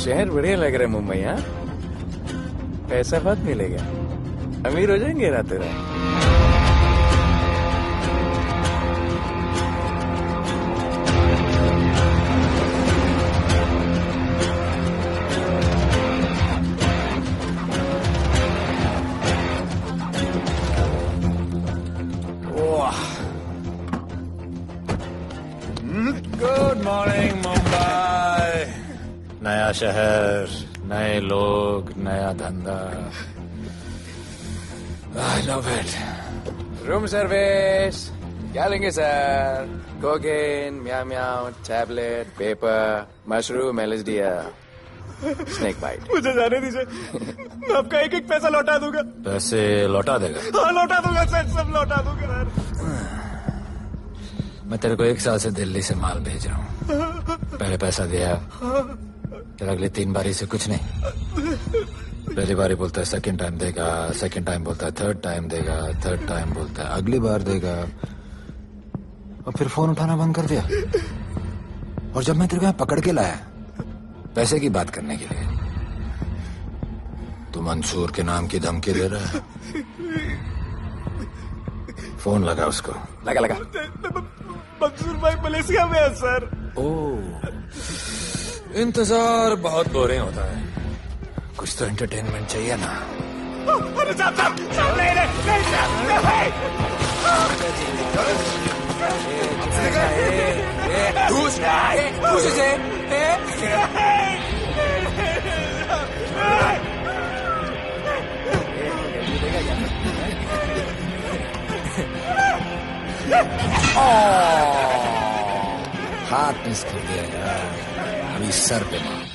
शहर बढ़िया लग रहा है मुंबई। हाँ, पैसा बहुत मिलेगा, अमीर हो जाएंगे रातों रात। Good morning Mumbai. नया शहर, नए लोग, नया धंधा। I love it. Room service क्या लेंगे sir? Cocaine, meow meow, tablet, paper, mushroom, LSD, snake bite. मुझे जाने दीजिए, मैं आपका एक एक पैसा लौटा दूंगा। पैसे लौटा देगा? हाँ लौटा दूंगा सर, सब लौटा दूंगा सर। मैं तेरे को 1 साल से दिल्ली से माल भेज रहा हूँ। पहले पैसा दिया, फिर अगले 3 बारी से कुछ नहीं। पहली बारी बोलता है सेकंड टाइम देगा, सेकंड टाइम बोलता है थर्ड टाइम देगा, थर्ड टाइम बोलता है अगली बार देगा, और फिर फोन उठाना बंद कर दिया। और जब मैं तेरे को यहाँ पकड़ के लाया पैसे की बात करने के लिए, तो मंसूर के नाम की धमकी दे रहा है। फोन लगा उसको। लगा लगा। मंसूर भाई मलेशिया में है सर। ओह, इंतजार बहुत बोरिंग होता है, कुछ तो एंटरटेनमेंट चाहिए ना। अरे साहब साहब साहब, नहीं हाथ मिस कर दिया यार, अभी सर पे मार।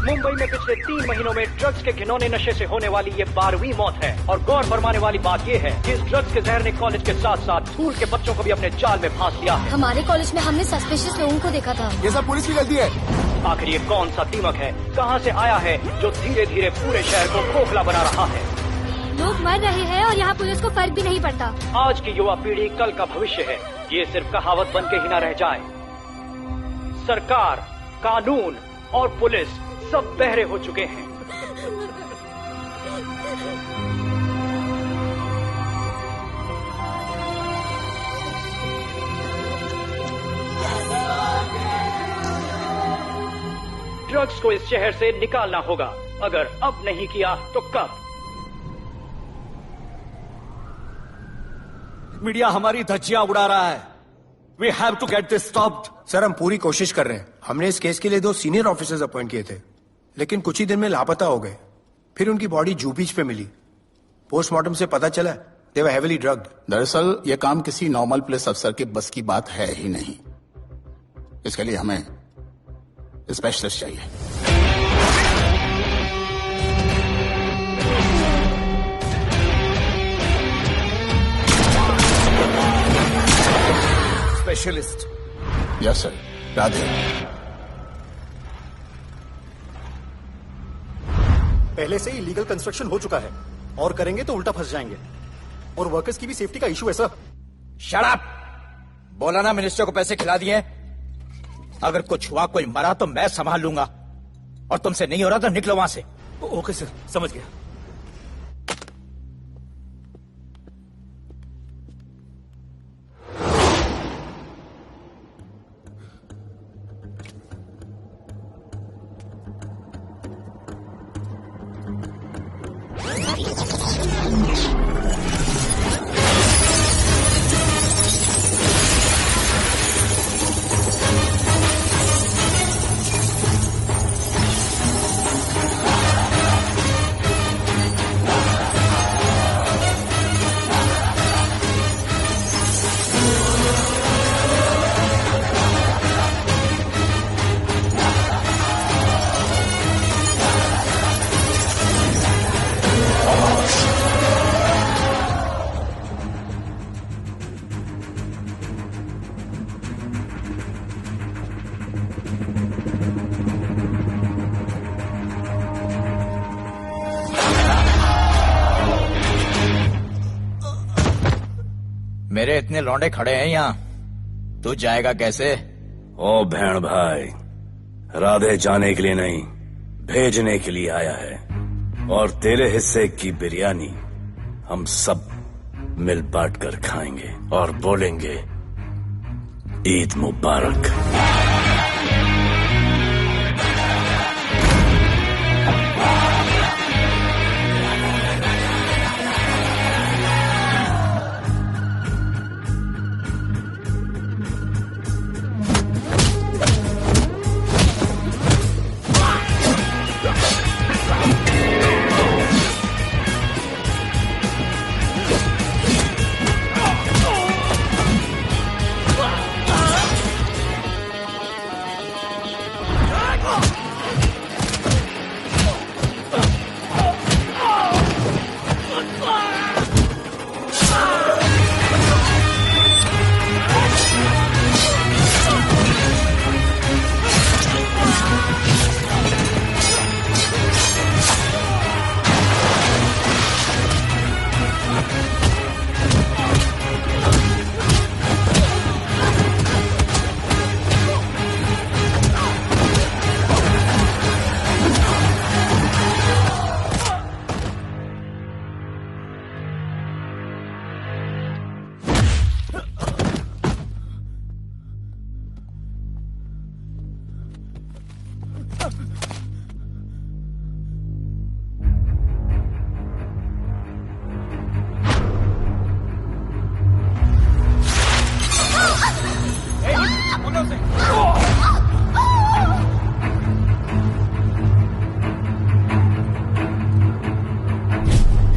मुंबई में पिछले 3 महीनों में ड्रग्स के घिनौने नशे से होने वाली ये 12वीं मौत है। और गौर फरमाने वाली बात ये है कि इस ड्रग्स के जहर ने कॉलेज के साथ साथ स्कूल के बच्चों को भी अपने जाल में फांस लिया है। हमारे कॉलेज में हमने सस्पिशियस लोगों को देखा था। ये सब पुलिस की गलती है। आखिर ये कौन सा दीमक है, कहां से आया है, जो धीरे धीरे पूरे शहर को खोखला बना रहा है? लोग मर रहे हैं और यहाँ पुलिस को फर्क भी नहीं पड़ता। आज की युवा पीढ़ी कल का भविष्य है, ये सिर्फ कहावत बन के ही न रह जाए। सरकार, कानून और पुलिस सब बहरे हो चुके हैं। ड्रग्स को इस शहर से निकालना होगा। अगर अब नहीं किया तो कब? मीडिया हमारी धज्जियां उड़ा रहा है। We have to get this stopped. Sir हम पूरी कोशिश कर रहे हैं। हमने इस केस के लिए 2 सीनियर ऑफिसर्स अपॉइंट किए थे, लेकिन कुछ ही दिन में लापता हो गए। फिर उनकी बॉडी जू बीच पे मिली। पोस्टमार्टम से पता चला they were heavily drugged. दरअसल यह काम किसी नॉर्मल पुलिस अफसर के बस की बात है ही नहीं। इसके लिए हमें स्पेशलिस्ट चाहिए। स्पेशलिस्ट? Yes sir. राधे। पहले से ही लीगल कंस्ट्रक्शन हो चुका है और करेंगे तो उल्टा फंस जाएंगे। और वर्कर्स की भी सेफ्टी का इशू है सर। Shut up! बोला ना मिनिस्टर को पैसे खिला दिए। अगर कुछ हुआ, कोई मरा तो मैं संभाल लूंगा, और तुमसे नहीं हो रहा तो निकलो वहां से। ओके सर, समझ गया। तेरे इतने लौंडे खड़े हैं यहाँ, तू जाएगा कैसे? ओ बहन भाई, राधे जाने के लिए नहीं, भेजने के लिए आया है। और तेरे हिस्से की बिरयानी हम सब मिल बांट कर खाएंगे और बोलेंगे ईद मुबारक।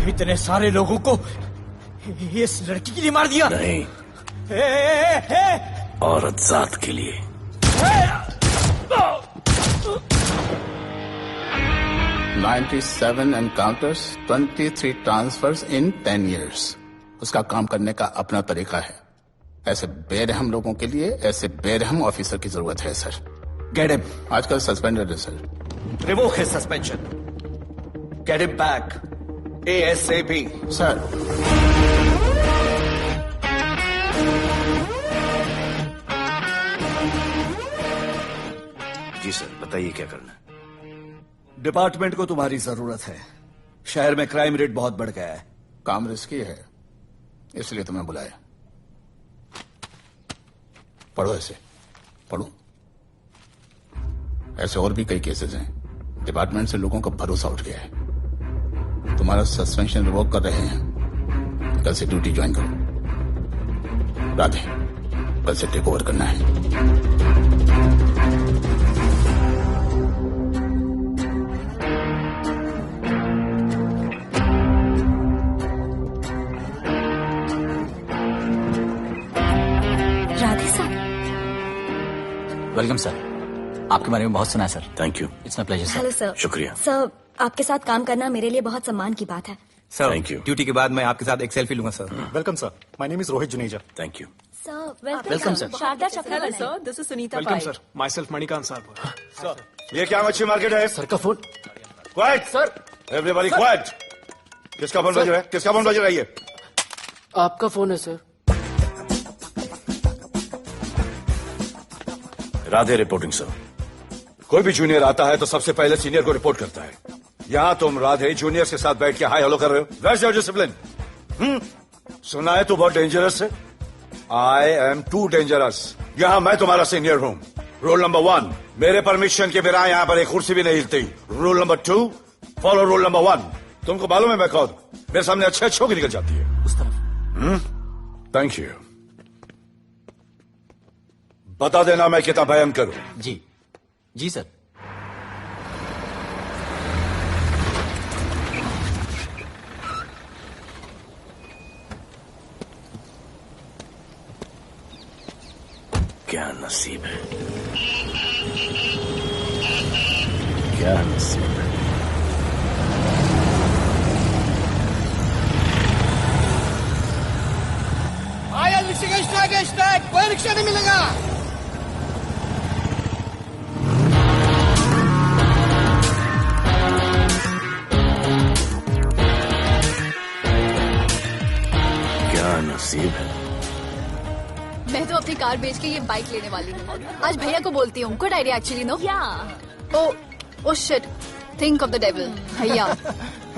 इतने सारे लोगों को इस लड़की के लिए मार दिया? नहीं, औरत जात के लिए। $97 encounters, 23 transfers in 10 years. उसका काम करने का अपना तरीका है। ऐसे बेरहम लोगों के लिए ऐसे बेरहम ऑफिसर की जरूरत है सर। Get him. आजकल सस्पेंडेड है sir. Revoke his suspension. Get him back. ASAP. Sir. जी सर, बताइए क्या करना है। डिपार्टमेंट को तुम्हारी जरूरत है। शहर में क्राइम रेट बहुत बढ़ गया है। काम रिस्की है, इसलिए तुम्हें बुलाया। पढ़ो ऐसे, पढ़ो। ऐसे और भी कई केसेस हैं। डिपार्टमेंट से लोगों का भरोसा उठ गया है। तुम्हारा सस्पेंशन रिवोक कर रहे हैं। कल से ड्यूटी ज्वाइन करो। राधे, कल से टेक ओवर करना है। राधे सर। Welcome sir. आपके बारे में बहुत सुना है sir. Thank you. It's my pleasure sir. Hello sir. शुक्रिया सर, आपके साथ काम करना मेरे लिए बहुत सम्मान की बात है। Sir, thank you. ड्यूटी के बाद मैं आपके साथ एक सेल्फी लूंगा sir. Welcome sir, my name is Rohit Juneja. Thank you sir, welcome sir. Sharda Chakraborty sir, this is Sunita welcome sir, myself Manikant sahab. Sir. ये क्या मच्छी मार्केट है? सर का phone. Quiet sir, everybody quiet. किसका फोन बज रहा है? किसका फोन बज रहा है? ये आपका फोन है सर। Radhe reporting sir. कोई भी जूनियर आता है तो सबसे पहले सीनियर को रिपोर्ट करता है। यहाँ तुम राधे जूनियर के साथ बैठ के हाई हेलो कर रहे हो। Where's your discipline? सुना है तू बहुत डेंजरस है। I am too dangerous. यहाँ मैं तुम्हारा सीनियर हूँ। रूल नंबर 1, मेरे परमिशन के बिना यहाँ पर एक कुर्सी भी नहीं हिलती। Rule number 2, follow rule number 1। तुमको मालूम है मैं कौन? मेरे सामने अच्छे अच्छों की निकल जाती है। उस तरफ। Thank you. बता देना मैं कितना भयंकर हूं। जी जी सर। क्या नसीब है, क्या नसीब है। आया रिक्शा के स्टैक, कोई रिक्शा नहीं मिलेगा। क्या नसीब है, कार बेच के ये बाइक लेने वाली हूँ। आज भैया को बोलती हूँ। Good idea actually, no? Oh shit, think of the devil. भैया,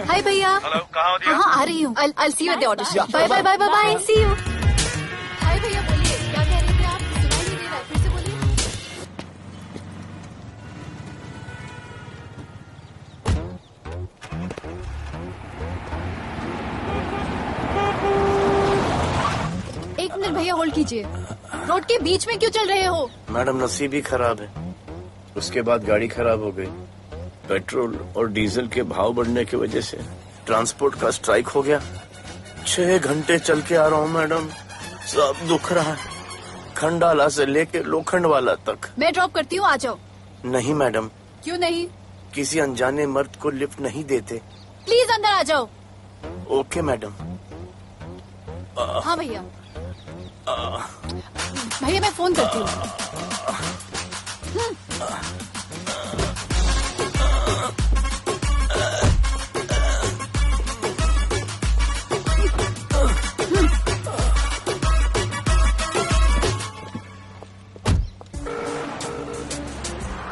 हाय भैया। हेलो, कहाँ हो दिया? हाँ, आ रही हूँ। I'll see you at the audition. Bye bye bye bye bye, see you. Hi भैया, बोलिए क्या कह रहे थे आप? सुनाई नहीं दे रहा है, फिर से बोलिए। एक मिनट भैया, होल्ड कीजिए। रोड के बीच में क्यों चल रहे हो? मैडम, नसीब ही खराब है। उसके बाद गाड़ी खराब हो गई। पेट्रोल और डीजल के भाव बढ़ने की वजह से ट्रांसपोर्ट का स्ट्राइक हो गया। 6 घंटे चल के आ रहा हूँ मैडम, सब दुख रहा है, खंडाला से लेके लोखंडवाला तक। मैं ड्रॉप करती हूँ, आ जाओ। नहीं मैडम। क्यों नहीं? किसी अनजाने मर्द को लिफ्ट नहीं देते। प्लीज अंदर आ जाओ। Okay madam. हाँ भैया। भैया मैं फोन करती हूँ।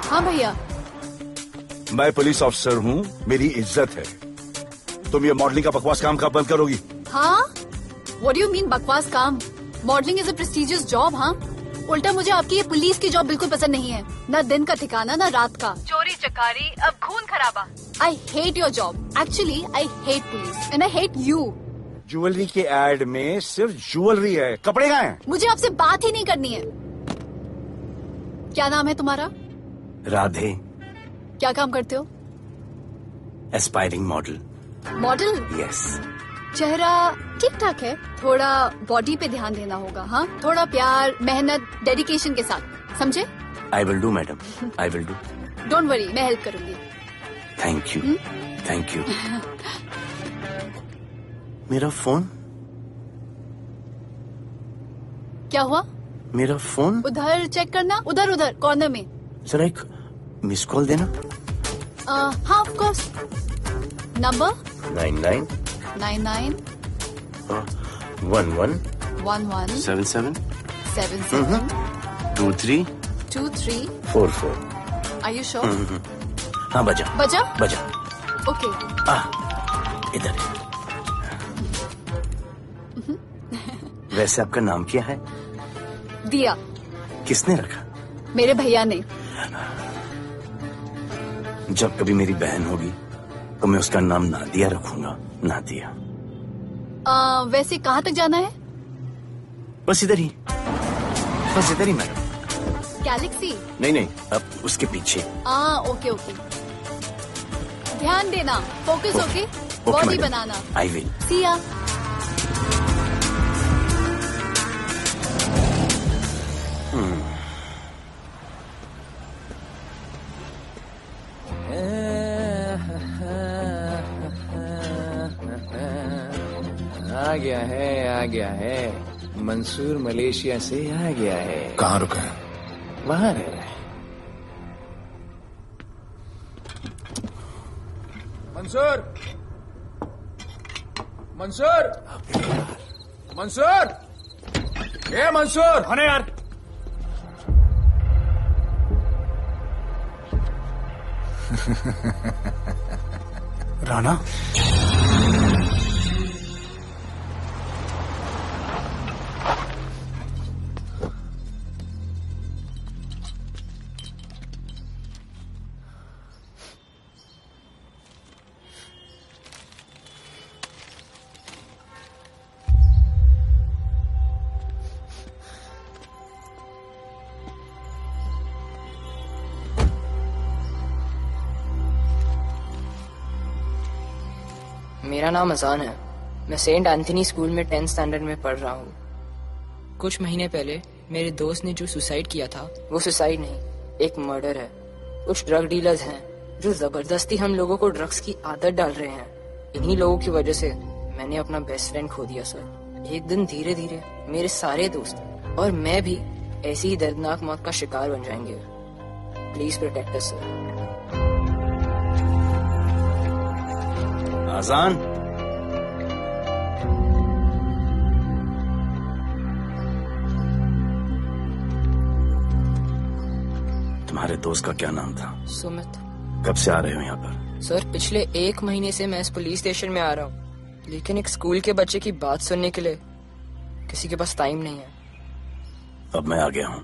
हाँ भैया। मैं पुलिस ऑफिसर हूँ, मेरी इज्जत है। तुम ये मॉडलिंग का बकवास काम कब बंद करोगी? हाँ? What do you mean बकवास काम? Modelling is a prestigious job. हाँ, उल्टा मुझे आपकी ये पुलिस की जॉब बिल्कुल पसंद नहीं है। ना दिन का ठिकाना, ना रात का। चोरी चकारी, अब खून खराबा। I hate your job. Actually, I hate police and I hate you. Jewellery के एड में सिर्फ ज्वेलरी है, कपड़े कहाँ हैं? मुझे आपसे बात ही नहीं करनी है। क्या नाम है तुम्हारा? राधे। क्या काम करते हो? Aspiring model. मॉडल? यस। चेहरा ठीक ठाक है, थोड़ा बॉडी पे ध्यान देना होगा। हाँ, थोड़ा प्यार, मेहनत, डेडिकेशन के साथ, समझे? I will do madam, I will do. Don't worry, मैं हेल्प करूंगी। Thank you, thank you. मेरा फोन? क्या हुआ? मेरा फोन? उधर चेक करना, उधर उधर कॉर्नर में। जरा एक मिस कॉल देना। हाँ of course. Number 99 99 11 11 77 77 23 23 44। Are you sure? हाँ, बजा बजा बजा। ओके। इधर। वैसे आपका नाम क्या है? दिया। किसने रखा? मेरे भैया ने। जब कभी मेरी बहन होगी तो मैं उसका नाम नादिया रखूंगा, नादिया। वैसे कहाँ तक जाना है? बस इधर ही, बस इधर ही मैडम। गैलेक्सी? नहीं, अब उसके पीछे। Okay okay. ध्यान देना, फोकस ओके। बॉडी बनाना। I will. See ya. आ गया है। मंसूर मलेशिया से आ गया है। कहाँ रुका है? वहाँ रह रहा है। मंसूर, मंसूर, मंसूर, ए मंसूर। अरे यार, राणा। मेरा नाम अजान है। मैं सेंट एंथनी स्कूल में 10th स्टैंडर्ड में पढ़ रहा हूँ। कुछ महीने पहले मेरे दोस्त ने जो सुसाइड किया था, वो सुसाइड नहीं, एक मर्डर है। कुछ ड्रग डीलर्स हैं जो जबरदस्ती हम लोगों को ड्रग्स की आदत डाल रहे हैं। इन्हीं लोगों की वजह से मैंने अपना बेस्ट फ्रेंड खो दिया सर। एक दिन धीरे धीरे मेरे सारे दोस्त और मैं भी ऐसी ही दर्दनाक मौत का शिकार बन जाएंगे। Please protect us sir. आजान। तुम्हारे दोस्त का क्या नाम था? सुमित। कब से आ रहे हो यहाँ पर? सर पिछले 1 महीने से मैं इस पुलिस स्टेशन में आ रहा हूँ, लेकिन एक स्कूल के बच्चे की बात सुनने के लिए किसी के पास टाइम नहीं है। अब मैं आ गया हूँ।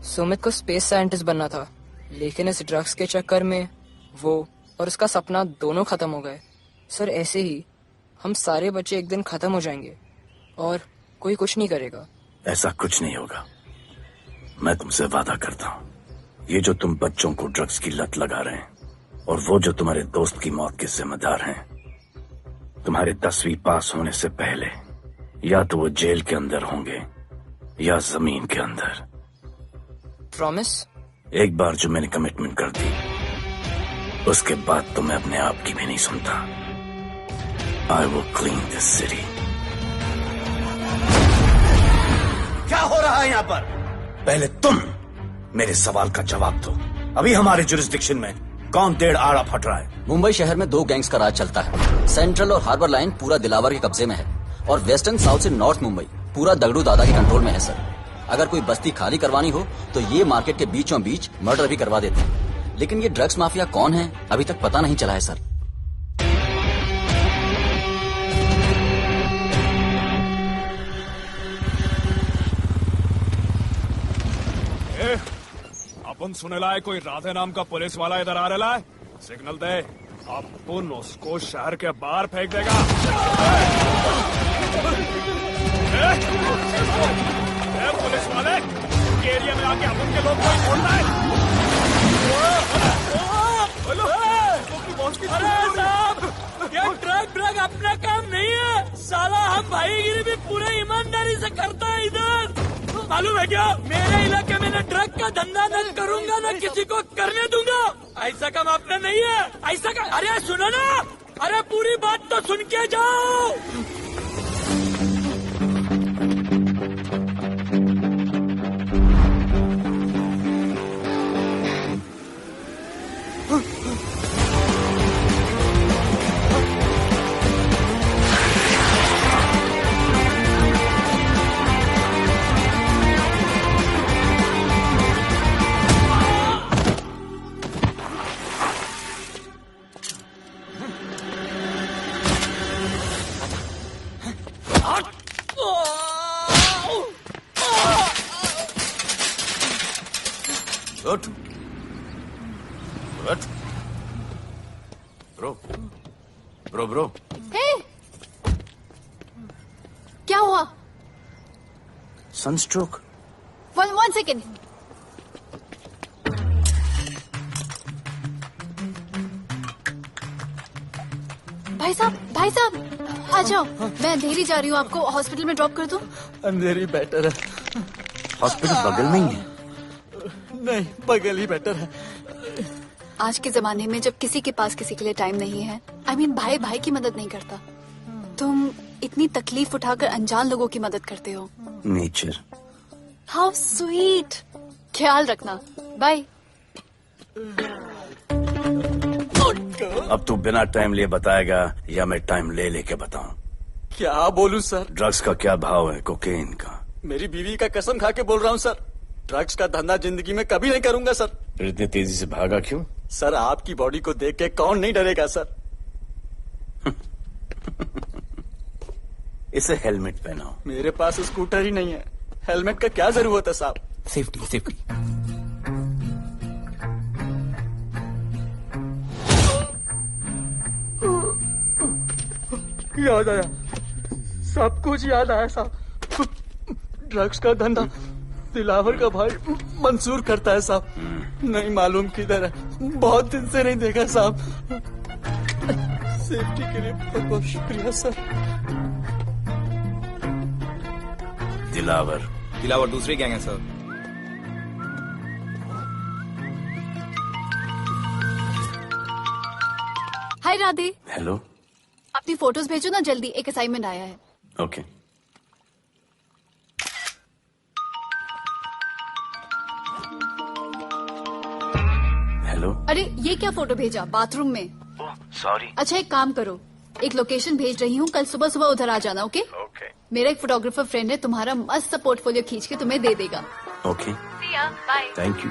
सुमित को स्पेस साइंटिस्ट बनना था, लेकिन इस ड्रग्स के चक्कर में वो और उसका सपना दोनों खत्म हो गए। सर ऐसे ही हम सारे बच्चे एक दिन खत्म हो जाएंगे और कोई कुछ नहीं करेगा। ऐसा कुछ नहीं होगा, मैं तुमसे वादा करता हूँ। ये जो तुम बच्चों को ड्रग्स की लत लगा रहे हैं और वो जो तुम्हारे दोस्त की मौत के जिम्मेदार हैं, तुम्हारे 10वीं पास होने से पहले या तो वो जेल के अंदर होंगे या जमीन के अंदर। प्रॉमिस? एक बार जो मैंने कमिटमेंट कर दी, उसके बाद तो मैं अपने आप की भी नहीं सुनता। I will clean this city. क्या हो रहा है यहाँ पर? पहले तुम मेरे सवाल का जवाब दो। अभी हमारे जुरिस्डिक्शन में कौन टेढ़ आड़ा फट रहा है? मुंबई शहर में 2 गैंग्स का राज चलता है। सेंट्रल और हार्बर लाइन पूरा दिलावर के कब्जे में है और वेस्टर्न साउथ से नॉर्थ मुंबई पूरा दगड़ू दादा के कंट्रोल में है सर। अगर कोई बस्ती खाली करवानी हो तो ये मार्केट के बीचों बीच मर्डर भी करवा देते हैं, लेकिन ये ड्रग्स माफिया कौन है अभी तक पता नहीं चला है सर। अपन सुनेला है कोई राधे नाम का पुलिस वाला इधर आ रहा है। सिग्नल दे, अपन उसको शहर के बाहर फेंक देगा। पुलिस वाले एरिया में आके अपन के लोग कोई बोलता है। अरे साहब, ये ड्रग अपना काम नहीं है साला। हम भाईगिरी भी पूरे ईमानदारी से करता है इधर, मालूम है क्या? मेरे इलाके में न ड्रग का धंधा न करूंगा न किसी को करने दूंगा। ऐसा काम अपना नहीं है। ऐसा काम, अरे सुनो ना, अरे पूरी बात तो सुन के जाओ। ब्रो हे, क्या हुआ? सनस्ट्रोक। One second. भाई साहब आ जाओ। मैं अंधेरी जा रही हूँ, आपको हॉस्पिटल में ड्रॉप कर दूं? अंधेरी बेटर है। हॉस्पिटल बगल में ही है? नहीं, बगल ही बेटर है। आज के जमाने में जब किसी के पास किसी के लिए टाइम नहीं है, I mean, भाई भाई की मदद नहीं करता। तुम इतनी तकलीफ उठाकर अनजान लोगों की मदद करते हो। नेचर। How sweet. ख्याल रखना, बाय। अब तू बिना टाइम लिए बताएगा या मैं टाइम ले लेके बताऊं? क्या बोलूं सर? ड्रग्स का क्या भाव है कोकेन का? मेरी बीवी का कसम खा के बोल रहा हूँ सर, ड्रग्स का धंधा जिंदगी में कभी नहीं करूंगा सर। फिर इतनी तेजी से भागा क्यों? सर आपकी बॉडी को देख के कौन नहीं डरेगा सर। इसे हेलमेट पहनाओ। मेरे पास स्कूटर ही नहीं है, हेलमेट का क्या जरूरत है साहब? सेफ्टी। याद आया, सब कुछ याद आया साहब। ड्रग्स का धंधा दिलावर का भाई मंसूर करता है साहब। नहीं मालूम किधर है, बहुत दिन से नहीं देखा साहब। सेफ्टी के लिए बहुत बहुत शुक्रिया सर। दिलावर दूसरी गैंग है सर। हाय राधे। हेलो। अपनी फोटोज भेजो ना जल्दी, एक असाइनमेंट आया है। ओके। हेलो। अरे ये क्या फोटो भेजा बाथरूम में? सॉरी। अच्छा एक काम करो, एक लोकेशन भेज रही हूँ, कल सुबह सुबह उधर आ जाना। ओके? मेरा एक फोटोग्राफर फ्रेंड है, तुम्हारा मस्त सा पोर्टफोलियो खींच के तुम्हें दे देगा। Okay. See ya, bye। Thank you.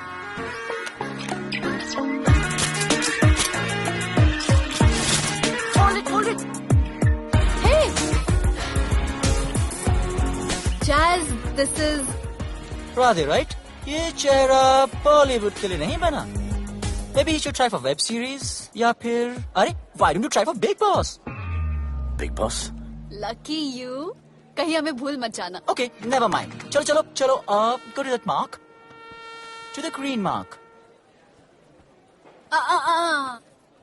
This is Radhe, right? ये चेहरा बॉलीवुड के लिए नहीं बना। Maybe he should try for web series या फिर अरे why don't you try for Big Boss? Big Boss? Lucky you, कहीं हमें भूल मत जाना। Okay, never mind. चलो, go to that mark. To the green mark.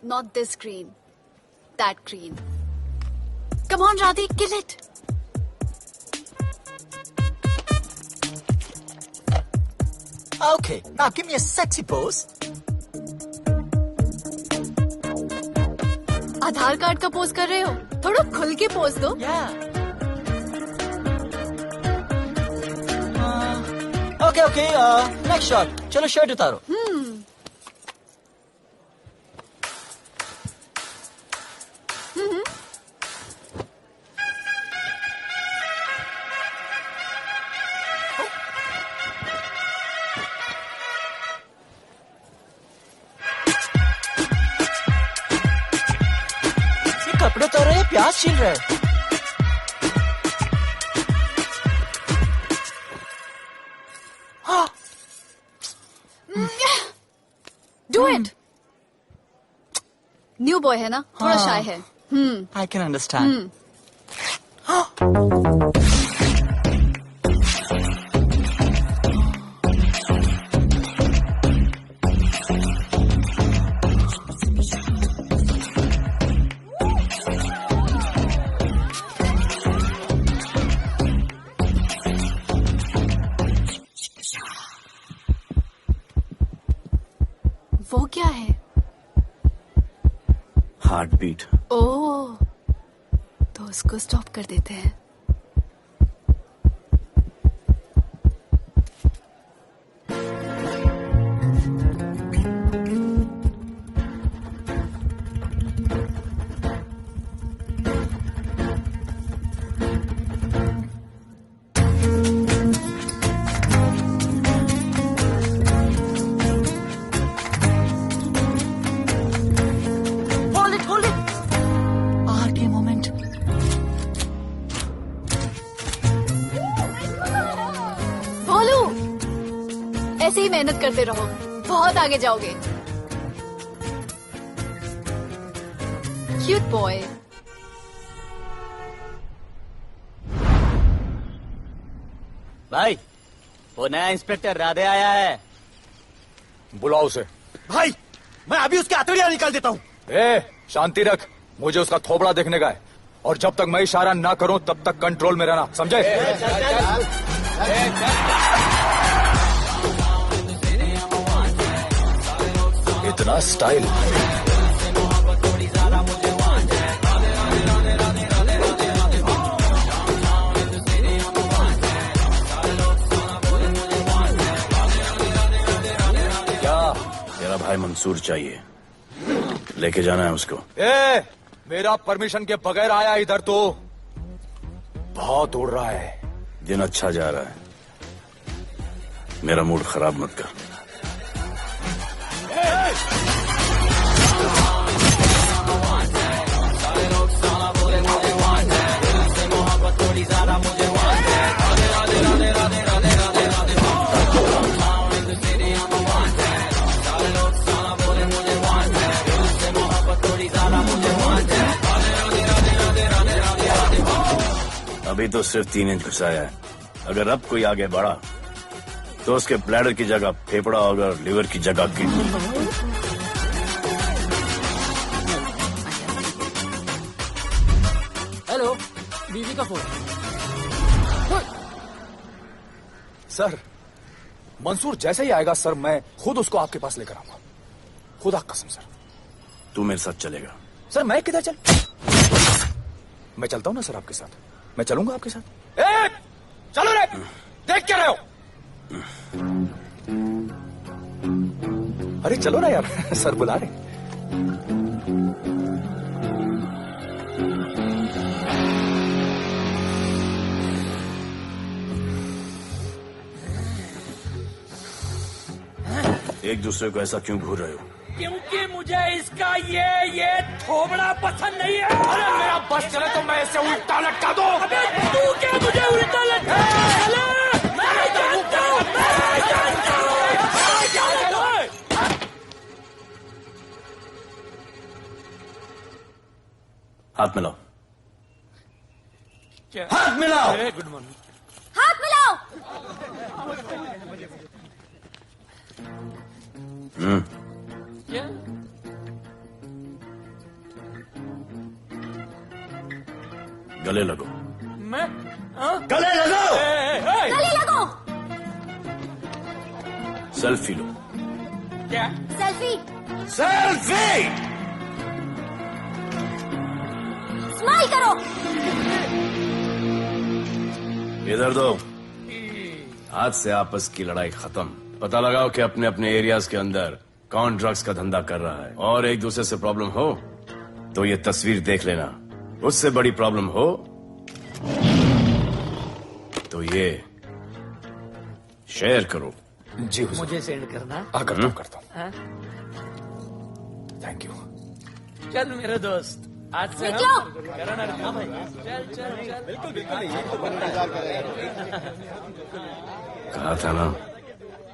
Not this green. That green. Come on, Radhi, kill it. Okay, now give me a sexy pose. Aadhaar card का pose कर रहे हो? थोड़ा खुल के pose दो। Okay, next shot. चलो shirt उतारो। कपड़े उतार रहे हैं, प्याज छील रहे हैं। Do it. न्यू बॉय है ना, थोड़ा शाय है। I can understand. वो क्या है? Heart beat. ओह, तो उसको स्टॉप कर देते हैं। ऐसे ही मेहनत करते रहो, बहुत आगे जाओगे। Cute boy. भाई, वो नया इंस्पेक्टर राधे आया है। बुलाओ उसे। भाई, मैं अभी उसकी हथौड़ियां निकाल देता हूँ। शांति रख, मुझे उसका थोबड़ा देखने का है, और जब तक मैं इशारा ना करूं तब तक कंट्रोल में रहना, समझे? इतना स्टाइल। क्या? तेरा भाई मंसूर चाहिए, लेके जाना है उसको। मेरा परमिशन के बगैर आया इधर तो बहुत उड़ रहा है। दिन अच्छा जा रहा है, मेरा मूड खराब मत कर। अभी तो सिर्फ 3 इंच घुसाया है, अगर अब कोई आगे बढ़ा तो उसके ब्लैडर की जगह फेफड़ा होगा और लिवर की जगह किडनी। हेलो, बीवी का फोन। सर, मंसूर जैसे ही आएगा सर, मैं खुद उसको आपके पास लेकर आऊंगा, खुदा कसम सर। तू मेरे साथ चलेगा? सर मैं किधर मैं चलता हूं ना सर आपके साथ, मैं चलूंगा आपके साथ। चलो रे, देख क्या रहे हो? अरे चलो ना यार, सर बुला रहे। एक दूसरे को ऐसा क्यों घूर रहे हो? क्योंकि मुझे इसका ये थोबड़ा पसंद नहीं है। अरे मेरा बस चले तो मैं इसे उल्टा लटका दूं। अबे तू क्या मुझे उल्टा लटका? हाथ मिलाओ। हाथ मिलाओ। Good morning. हाथ मिलाओ। क्या? गले लगो। मैं गले लगो। गले लगो। सेल्फी लो। क्या? सेल्फी। सेल्फी। स्माइल करो। इधर दो। आज से आपस की लड़ाई खत्म। पता लगाओ कि अपने अपने एरियाज के अंदर कौन ड्रग्स का धंधा कर रहा है, और एक दूसरे से प्रॉब्लम हो तो ये तस्वीर देख लेना। उससे बड़ी प्रॉब्लम हो तो ये शेयर करो। जी हुजूर। मुझे सेंड करना। करता हूँ। हाँ? Thank you. चल मेरे दोस्त, आज से निकलो। हाँ भाई, चल चल चल। बिल्कुल कहा था ना,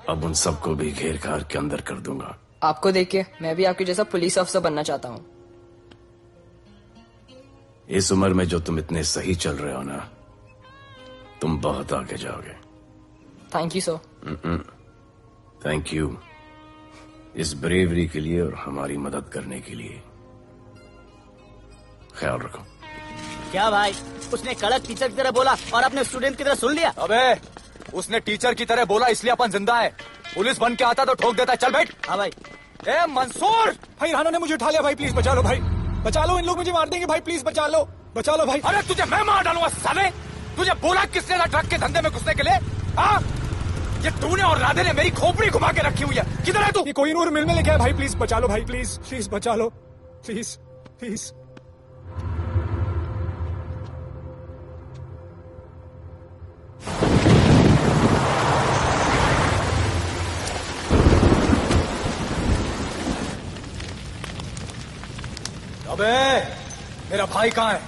अब उन सबको भी घेर घार के अंदर कर दूंगा। आपको देख के मैं भी आपके जैसा पुलिस ऑफिसर बनना चाहता हूँ। इस उम्र में जो तुम इतने सही चल रहे हो ना, तुम बहुत आगे जाओगे। Thank you sir. Thank you इस ब्रेवरी के लिए और हमारी मदद करने के लिए। ख्याल रखो। क्या भाई, उसने कड़क टीचर की तरह बोला और अपने स्टूडेंट की तरह सुन लिया? अबे उसने टीचर की तरह बोला इसलिए अपन जिंदा है। पुलिस बन के आता तो ठोक देता। चल बैठ। हाँ भाई। ए मंसूर, भाई राना ने मुझे उठा लिया भाई, प्लीज बचा लो भाई, बचा लो, इन लोग मुझे मार देंगे भाई, प्लीज बचा लो भाई। अरे तुझे मैं मार डालूंगा साले। तुझे बोला किसने था ड्रग के धंधे में घुसने के लिए? हाँ, ये तूने और राधे ने मेरी खोपड़ी घुमा के रखी हुई है। किधर है तू? ये कोई नूर मिल में लेके आया भाई, प्लीज बचा लो भाई, प्लीज प्लीज बचा लो, प्लीज प्लीज। अबे मेरा भाई कहाँ है?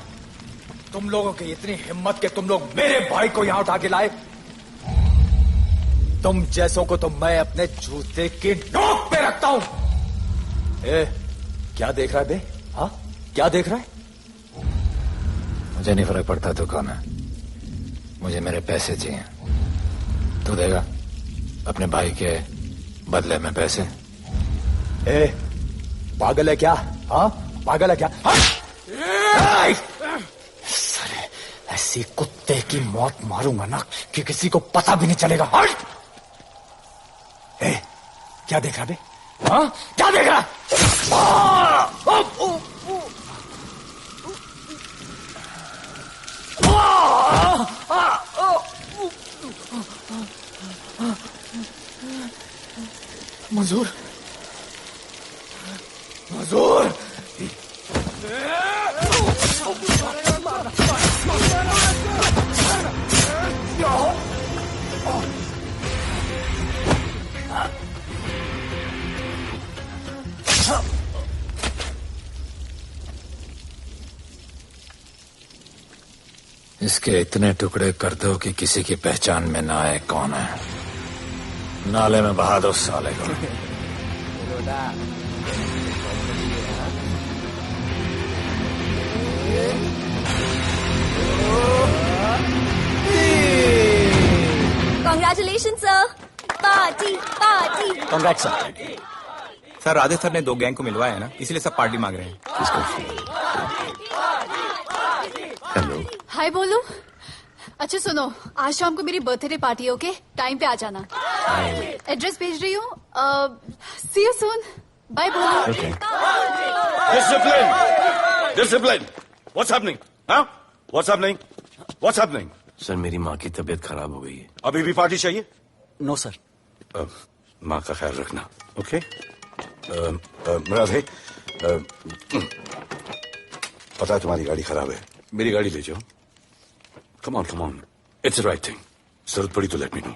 तुम लोगों की इतनी हिम्मत कि तुम लोग मेरे भाई को यहाँ उठा के लाए। तुम जैसों को तो मैं अपने जूते की नोक पे रखता हूँ। ए, क्या देख रहा है बे? हाँ, क्या देख रहा है? मुझे नहीं फर्क पड़ता तू कौन है, मुझे मेरे पैसे चाहिए। तू देगा अपने भाई के बदले में पैसे? ए, पागल है क्या? हाँ, पागल है क्या? हाँ? साले ऐसी कुत्ते की मौत मारूंगा ना कि किसी को पता भी नहीं चलेगा। हट! ए, क्या देख रहा बे? हाँ, क्या देख रहा? मंजूर, मंजूर, इसके इतने टुकड़े कर दो कि किसी की पहचान में ना आए कौन है। नाले में बहा दो साले को। Congratulations, sir. Party party. Congrats sir. Radhe sir ने 2 गैंग को मिलवाया है ना, इसलिए सब पार्टी मांग रहे हैं। हेलो। हाय बोलो। अच्छा सुनो, आज शाम को मेरी बर्थडे पार्टी है, ओके? टाइम पे आ जाना। एड्रेस भेज रही हूँ। See you soon. बाय बोलो। Discipline, discipline. What's happening? हाँ, what's happening? What's happening? Sir, मेरी माँ की तबीयत खराब हो गई है। अभी भी पार्टी चाहिए? No sir. माँ का ख्याल रखना, ओके? राधे, पता है तुम्हारी गाड़ी खराब है, मेरी गाड़ी ले जाओ। Come on, come on, it's the right thing. जरूरत पड़ी तो लेट मी नो।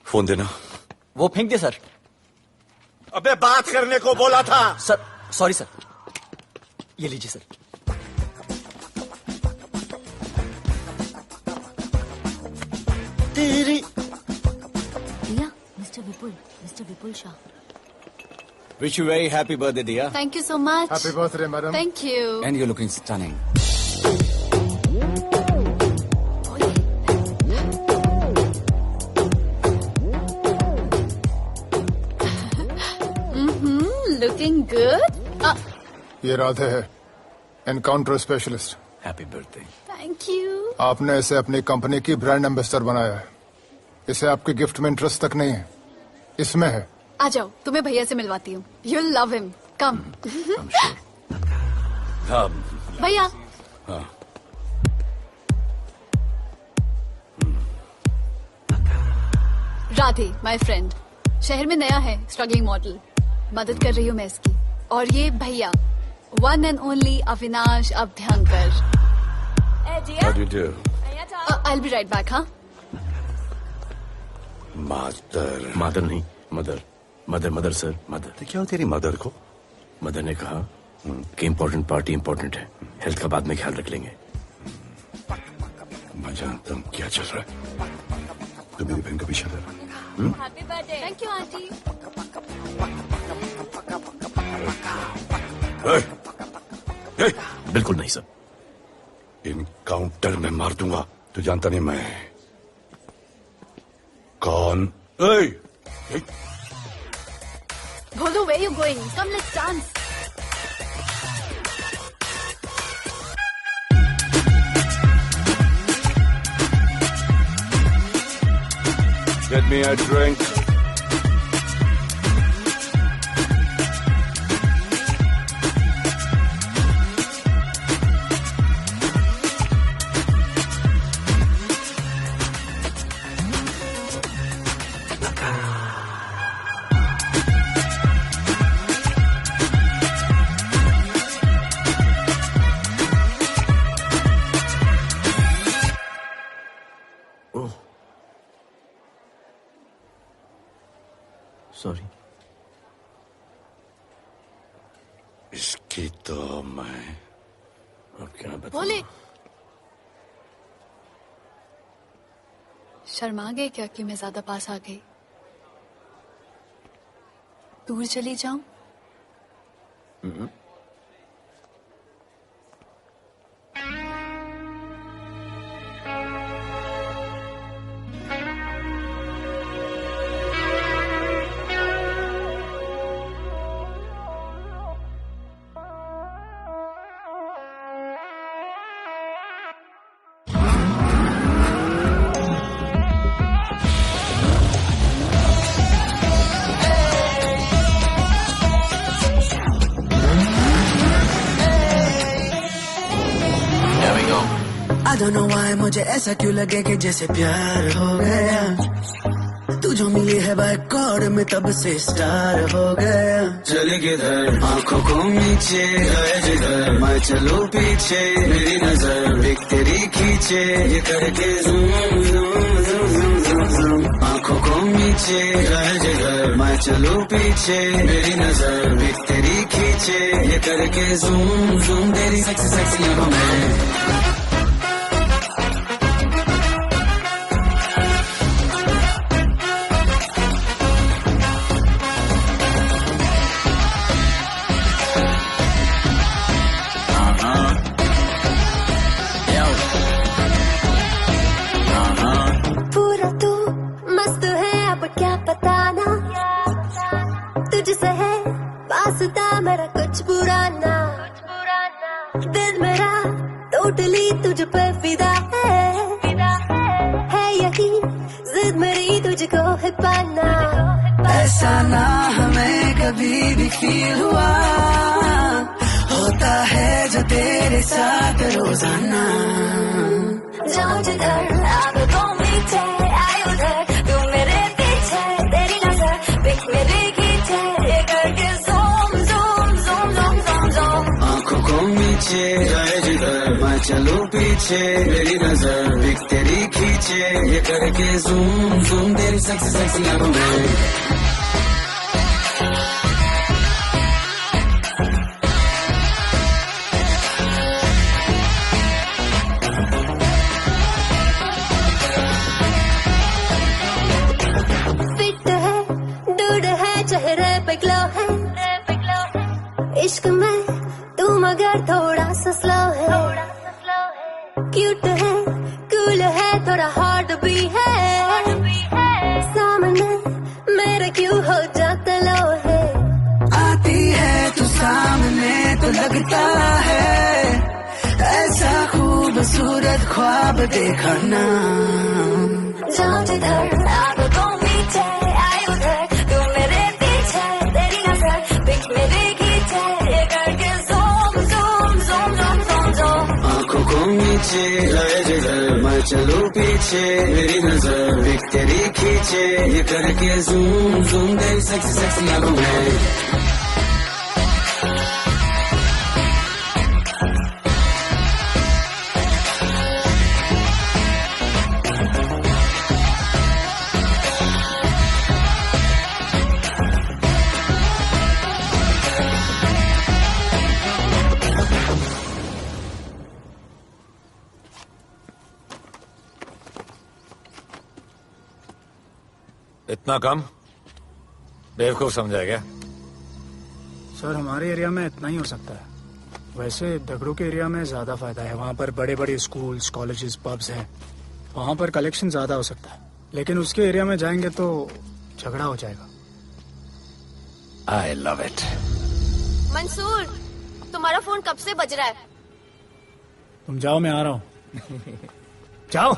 फोन देना। वो फेंक दे सर। अबे बात करने को बोला था। Sir sorry sir. ये लीजिए सर। तेरी mister Vipul Shah. Wish you very happy birthday, dear. Thank you so much. Happy birthday, madam. Thank you. And you're looking stunning. Looking good. ये राधे है, encounter specialist. Happy birthday. Thank you. आपने इसे अपनी company की brand ambassador बनाया है। इसे आपके गिफ्ट में इंटरेस्ट तक नहीं है, इसमें है। आ जाओ, तुम्हें भैया से मिलवाती हूँ। You'll love him. Come. हाँ भैया। हाँ राधे, my friend. शहर में नया है, स्ट्रगलिंग मॉडल। मदद कर रही हूँ मैं इसकी। और ये भैया, one and only Avinash Abhyankar. How do you do? I'll be right back, हाँ? मदर नहीं, मदर सर, मदर। तो क्या हो तेरी मदर को? मदर ने कहा कि इम्पोर्टेंट पार्टी इम्पोर्टेंट है, हेल्थ का बाद में ख्याल रख लेंगे। मैं जानता हूँ क्या चल रहा है। तो मेरी बहन का पीछा कर। Happy birthday. Thank you aunty. बिल्कुल नहीं सर। इनकाउंटर में मार दूंगा। तू जानता नहीं मैं कौन? Bolo, where you going? Come, let's dance. Get me a drink. Sorry. इसकी तो मैं अब क्या बताऊं? बोले। शर्मा गए क्या कि मैं ज्यादा पास आ गई? दूर चली जाऊं? I don't know why मुझे ऐसा क्यों लगे कि जैसे प्यार हो गया। तू जो मिली है बाय गॉड में तब से स्टार हो गया। चले किधर आंखों को नीचे गए जिधर मैं चलूं पीछे मेरी नजर एक तेरी खींचे ये करके zoom zoom zoom zoom zoom. आंखों को नीचे गए जिधर मैं चलूं पीछे मेरी नजर एक तेरी खींचे ये करके ज़ूम ज़ूम तेरी सेक्सी सेक्सी आंखों में। मेरा कुछ बुरा ना दिल मेरा टोटली तुझ पे फिदा है यही जिद मेरी तुझको है पाना। ऐसा ना हमें कभी भी फील हुआ होता है जो तेरे साथ रोजाना। जाऊं जिधर आप को मीठे आए उधर तू मेरे पीछे तेरी नजर देख मेरे खींचे ये करके आंखों को नीचे जाए जिधर मैं चलूं पीछे मेरी नजर एक तेरी खींचे ये करके ज़ूम ज़ूम तेरी सेक्सी सेक्सी आंखों में। फिट है, दूध है, चेहरे पे ग्लो है। इश्क में तू मगर थोड़ा सा स्लो है, क्यूट है, कूल है, थोड़ा हार्ड भी है, सामने मेरे क्यों हो जाता लो है। आती है तू सामने तो लगता है ऐसा खूबसूरत ख्वाब देखा ना। जाऊं जिधर आंखों पीछे आई उधर, तू मेरे पीछे तेरी नजर पिक मेरे खींचे, ये करके zoom zoom zoom zoom zoom zoom. आंखों को नीचे आए जिधर मैं चलूं पीछे, मेरी नजर पिक तेरी खींचे, ये करके ज़ूम ज़ूम तेरी सेक्सी सेक्सी आंखों में। इतना कम बेवकूफ समझा क्या? सर हमारे एरिया में इतना ही हो सकता है, वैसे दगड़ों के एरिया में ज्यादा फायदा है, वहाँ पर बड़े बड़े स्कूल्स, कॉलेजेस, पब्स हैं, वहाँ पर कलेक्शन ज्यादा हो सकता है, लेकिन उसके एरिया में जाएंगे तो झगड़ा हो जाएगा। आई लव इट। मंसूर, तुम्हारा फोन कब से बज रहा है? तुम जाओ, मैं आ रहा हूँ। जाओ।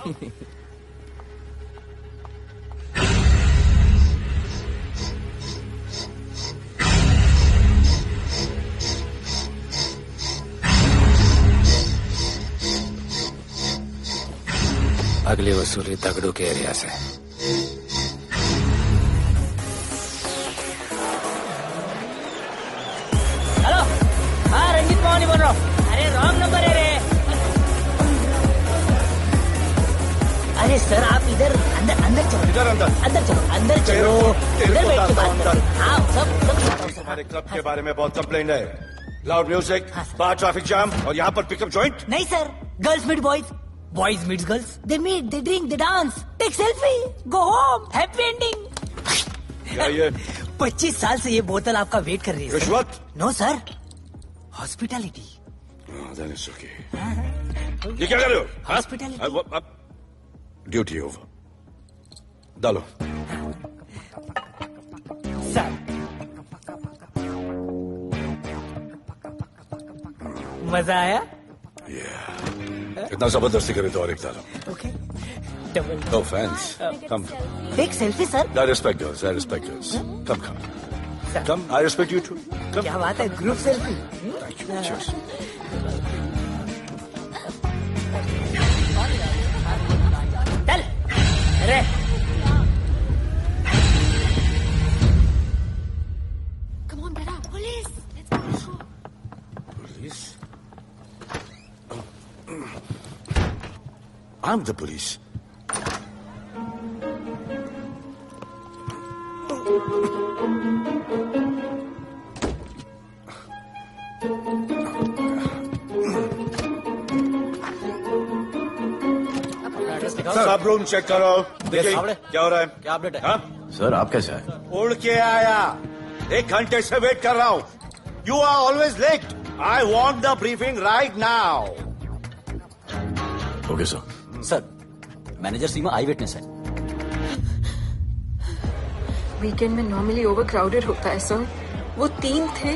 अगली वसूली दगड़ू के एरिया से। हेलो, हाँ रंजीत मोहन बोल रहा हूँ। अरे रॉन्ग नंबर है रे। अरे सर आप इधर अंदर अंदर चलो, इधर अंदर अंदर चलो, अंदर चलो, अंदर बैठ के बात करो। हाँ सब हमारे क्लब के बारे में बहुत कंप्लेंट है। लाउड म्यूजिक, बाहर ट्रैफिक जाम और यहाँ पर पिकअप जॉइंट। नहीं sir, girls meet boys, boys meet girls, they meet, they drink, they dance, take selfie, go home, happy ending. क्या ये 25 साल से ये बोतल आपका वेट कर रही है। रिश्वत? No sir, hospitality. ये क्या कर रहे हो? हॉस्पिटैलिटी। ड्यूटी ओवर, डालो। सर मजा आया? इतना जबरदस्ती करे तो और एक डालो। Okay. Double. No fans. Come. Take selfie, sir. I respect yours. I respect yours. Come, come. Come. I respect you too. Come. क्या बात है? Group selfie. Thank you. Cheers. चल. अरे. Come on, brother. Police. Let's go. Police? I'm the police. सब room check करो। देखिए क्या हो रहा है। क्या अपडेट है? हाँ? सर आप कैसे आए? उड़ के आया, 1 घंटे से वेट कर रहा हूँ। You are always late. I want the briefing right now. Okay sir. Sir manager Seema eyewitness है। वीकेंड में नॉर्मली ओवर क्राउडेड होता है सर। वो 3 थे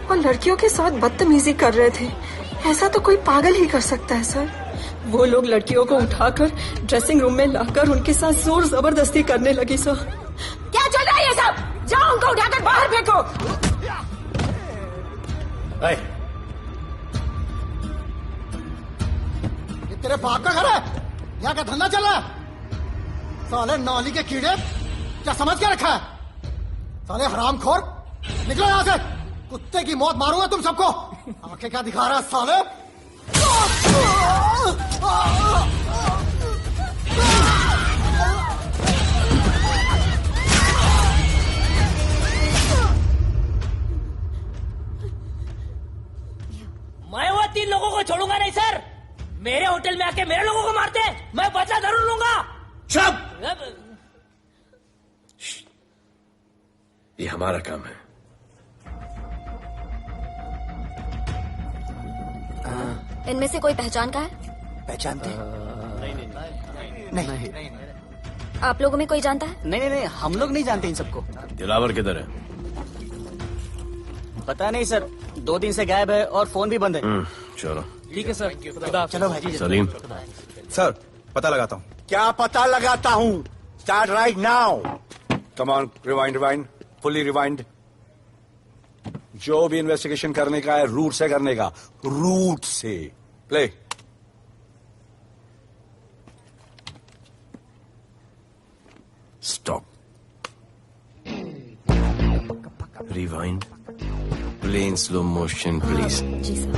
और लड़कियों के साथ बदतमीजी कर रहे थे। ऐसा तो कोई पागल ही कर सकता है सर। वो लोग लड़कियों को उठाकर ड्रेसिंग रूम में लाकर उनके साथ जोर जबरदस्ती करने लगी सर। क्या चल रहा है ये सब? जाओ उनको उठाकर बाहर फेंको। ये तेरे बाप का घर है? यहाँ का धंधा चल रहा है? साले नौली के कीड़े, क्या समझ के रखा है? साले हरामखोर, निकलो यहाँ से। कुत्ते की मौत मारूंगा तुम सबको। आंखें क्या दिखा रहा है साले? मैं वो 3 लोगों को छोड़ूंगा नहीं सर। मेरे होटल में आके मेरे लोगों को मारते हैं, मैं बदला जरूर लूंगा। चुप! ये हमारा काम है। इनमें से कोई पहचान का है? पहचानते? नहीं। आप लोगों में कोई जानता है? नहीं, हम लोग नहीं जानते इन सबको। दिलावर किधर है? पता नहीं सर, 2 दिन से गायब है और फोन भी बंद है। चलो ठीक है सर, चलो भाई। सलीम सर, पता लगाता हूँ। क्या पता लगाता हूँ? Start right now. Come on, rewind, fully rewind. जो भी इन्वेस्टिगेशन करने का है रूट से करने का, रूट से। Play. Stop. Rewind. Play in slow motion please. जी सर।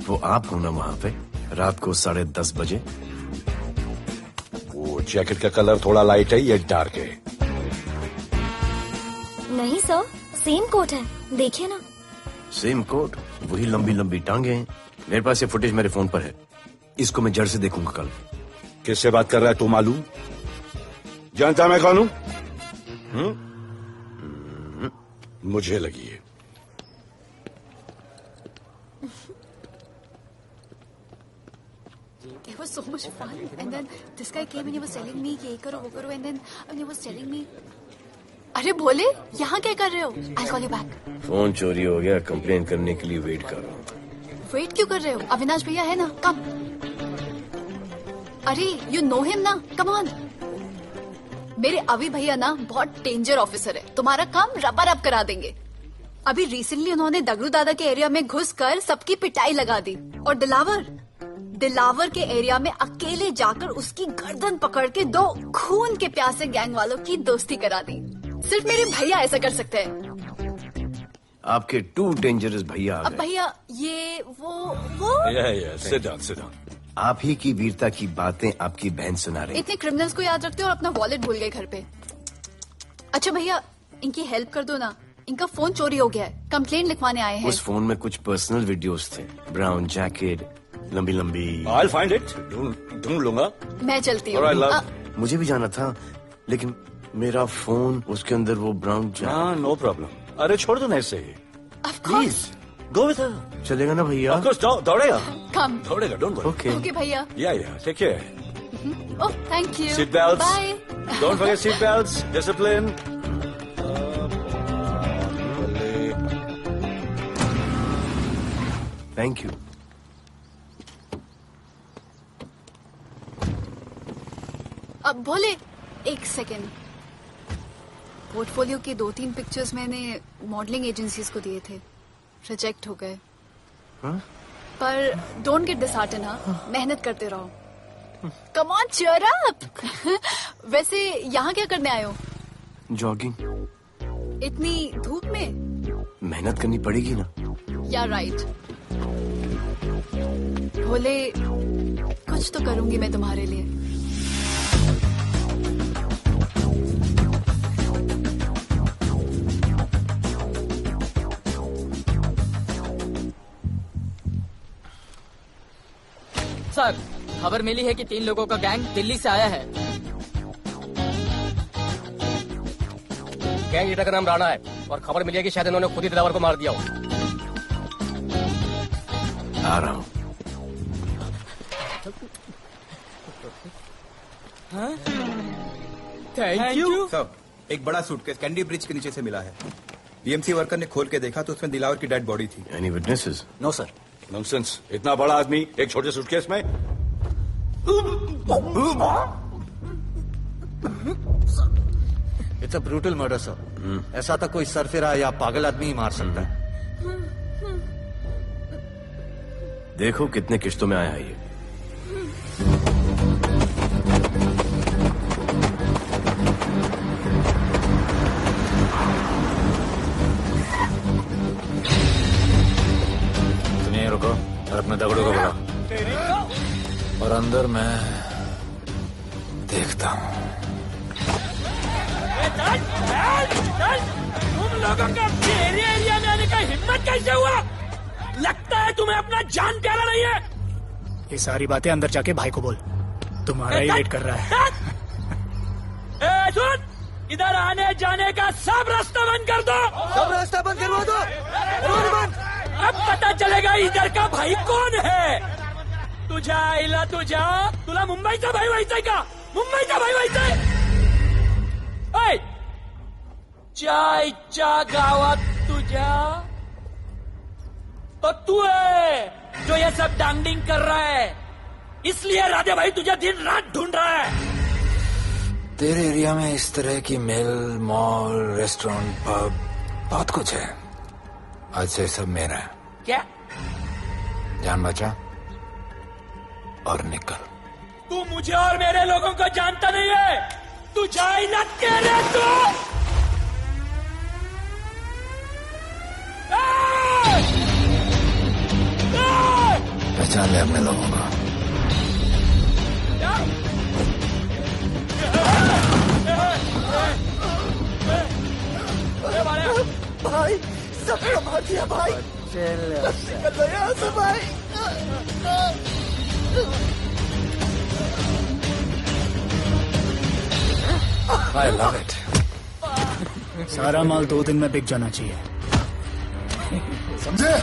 वो आप हो ना वहां पे रात को 10:30 बजे? वो जैकेट का कलर थोड़ा लाइट है, ये डार्क है। नहीं सर, सेम कोट है, देखिए ना। सेम कोट, वही लंबी लंबी टांगे हैं। मेरे पास ये फुटेज मेरे फोन पर है, इसको मैं जड़ से देखूंगा कल। किससे बात कर रहा है तू? मालूम? जानता मैं कौन हूं? मुझे लगी है। It was so much fun, and then this guy came and he was telling me ये करो वो करो, and then he was telling me, अरे भोले यहाँ क्या कर रहे हो? I'll call you back. Phone चोरी हो गया, कंप्लेन करने के लिए वेट कर रहा हूँ। वेट क्यों कर रहे हो? अविनाश भैया है ना, कम। अरे you know him ना, come on. मेरे अभी भैया ना बहुत डेंजर ऑफिसर है, तुम्हारा काम रबर अप करा देंगे। अभी रिसेंटली उन्होंने दगड़ू दादा के एरिया में घुसकर सबकी पिटाई लगा दी, और दिलावर के एरिया में अकेले जाकर उसकी गर्दन पकड़ के 2 खून के प्यासे गैंग वालों की दोस्ती करा दी। सिर्फ मेरे भैया ऐसा कर सकते हैं। आपके 2 डेंजरस भैया आ अब गए। भैया ये वो sit down. आप ही की वीरता की बातें आपकी बहन सुना रही। इतने क्रिमिनल्स को याद रखते हो और अपना वॉलेट भूल गए घर पे। अच्छा भैया, इनकी हेल्प कर दो ना, इनका फोन चोरी हो गया है, कंप्लेंट लिखवाने आए हैं। उस फोन में कुछ पर्सनल वीडियोस थे, ब्राउन जैकेट, लंबी लंबी। I'll find it. ढूंढ लूंगा। मैं चलती हूँ। मुझे भी जाना था, लेकिन मेरा फोन उसके अंदर वो ब्राउन जैकेट। हाँ, नो प्रॉब्लम। अरे छोड़ दो ना इसे। Please go with her. चलेगा ना भैया? Of course, दौड़ेगा। कम। दौड़ेगा, डोंट वरी। ओके भैया। Yeah, take care. Oh thank you. Seat belts. Bye. Don't forget seat belts. Discipline. Thank you. अब भोले एक सेकेंड, पोर्टफोलियो के 2-3 पिक्चर्स मैंने मॉडलिंग एजेंसीज को दिए थे, रिजेक्ट हो गए। पर डोंट गेट डिसहार्टेंड, हाँ, मेहनत करते रहो। Come on cheer up. वैसे यहाँ क्या करने आए हो? जॉगिंग। इतनी धूप में? मेहनत करनी पड़ेगी ना। या राइट। भोले कुछ तो करूंगी मैं तुम्हारे लिए। सर, खबर मिली है कि 3 लोगों का गैंग दिल्ली से आया है। गैंग लीडर का नाम राणा है और खबर मिली है कि शायद इन्होंने खुद ही दिलावर को मार दिया हो। आ रहा हूँ। Thank you. सर, एक बड़ा सूटकेस कैंडी ब्रिज के नीचे से मिला है। बीएमसी वर्कर ने खोल के देखा तो उसमें दिलावर की डेड बॉडी थी। Any witnesses? No sir. Nonsense, इतना बड़ा आदमी एक छोटे सूटकेस में? It's a brutal murder sir. ऐसा तो कोई सरफिरा या पागल आदमी ही मार सकता है। देखो कितने किश्तों में आया है ये। रुको और अपने दगड़ों को बुलाओ, और अंदर मैं देखता हूँ। तुम लोगों का मेरे एरिया में आने का हिम्मत कैसे हुआ? लगता है तुम्हें अपना जान प्यारा नहीं है। ये सारी बातें अंदर जाके भाई को बोल, तुम्हारा ही वेट कर रहा है। सुन, इधर आने जाने का सब रास्ता बंद कर दो। सब रास्ता बंद करवा दो। अब पता चलेगा इधर का भाई कौन है। तुझा आईला तुझा, तुला मुंबईचा भाई व्हायचाय का? मुंबईचा भाई व्हायचाय? ऐ, चायच्या गावात तुझ्या तो तू है जो ये सब डांगडिंग कर रहा है, इसलिए राधे भाई तुझे दिन रात ढूंढ रहा है। तेरे एरिया में इस तरह की मिल, मॉल, रेस्टोरेंट, पब बहुत कुछ है। आज से सब मेरा है। क्या? जान बचा और निकल। तू मुझे और मेरे लोगों को जानता नहीं है। तू जाए ना तेरे तू। पहचान ले अपने लोगों को। भाई सबको मार दिया भाई। निकल लो यहाँ से भाई। I love it. सारा माल 2 दिन में बिक जाना चाहिए। समझे?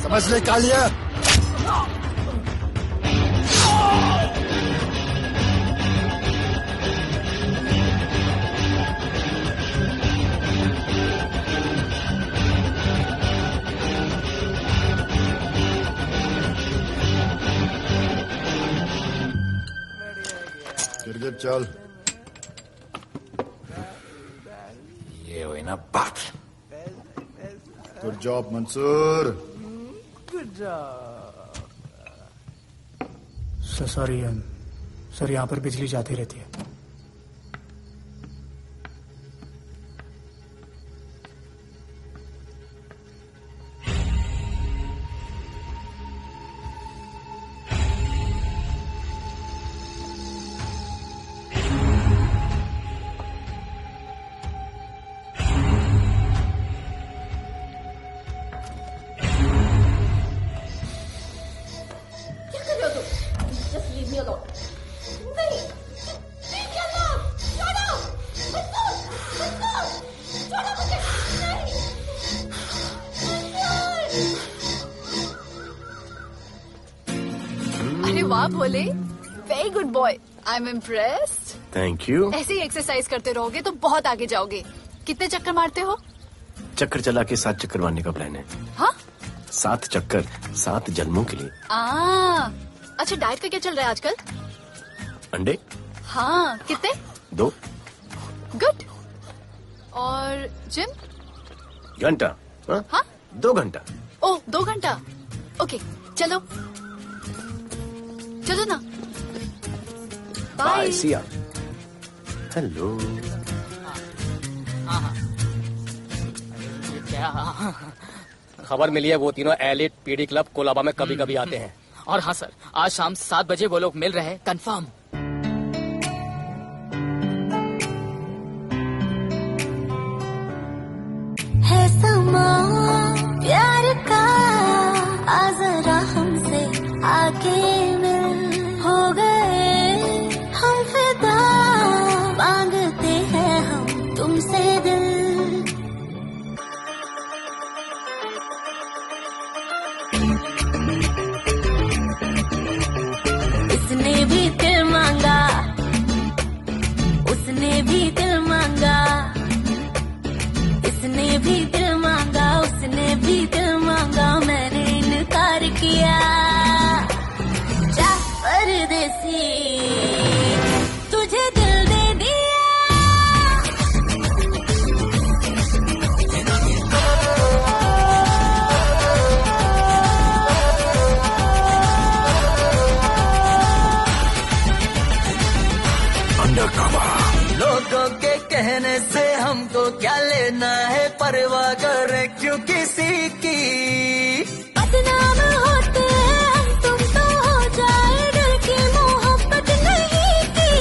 समझ ले कालिया। गिरगिट चल। ये हुई ना बात। Good job Mansoor. Sorry sir, यहाँ पर बिजली जाती रहती है। अरे वाह Bhole, very good boy, I am impressed. Thank you. ऐसे ही एक्सरसाइज करते रहोगे तो बहुत आगे जाओगे। कितने चक्कर मारते हो? चक्कर चला के 7 चक्कर मारने का प्लान है। हाँ? 7 चक्कर 7 जन्मों के लिए। अच्छा, डाइट का क्या चल रहा है आजकल? अंडे? हाँ, कितने? 2 गुड। और जिम? घंटा। हाँ? 2 घंटा। ओह, 2 घंटा। ओके, चलो चलो ना। बाय, सी या। हेलो। खबर मिली है वो तीनों एलिट पीडी क्लब कोलाबा में कभी कभी आते हैं। और हाँ सर, आज शाम 7 बजे वो लोग मिल रहे हैं, कंफर्म। है समा प्यार का, आ जरा हमसे आके मिल। हो गए हम फिदा, मांगते हैं हम तुमसे दिल। इसने भी दिल मांगा, उसने भी दिल मांगा, इसने भी दिल मांगा, उसने भी दिल मांगा, मैंने इनकार किया। जा परदेसी, तुझे दिल दे दिया। लोगों के कहने से हमको क्या लेना है, परवाह करे क्यों किसी की। बदनाम होते हैं हम, तुम तो हो जाए दिल की मोहब्बत नहीं की।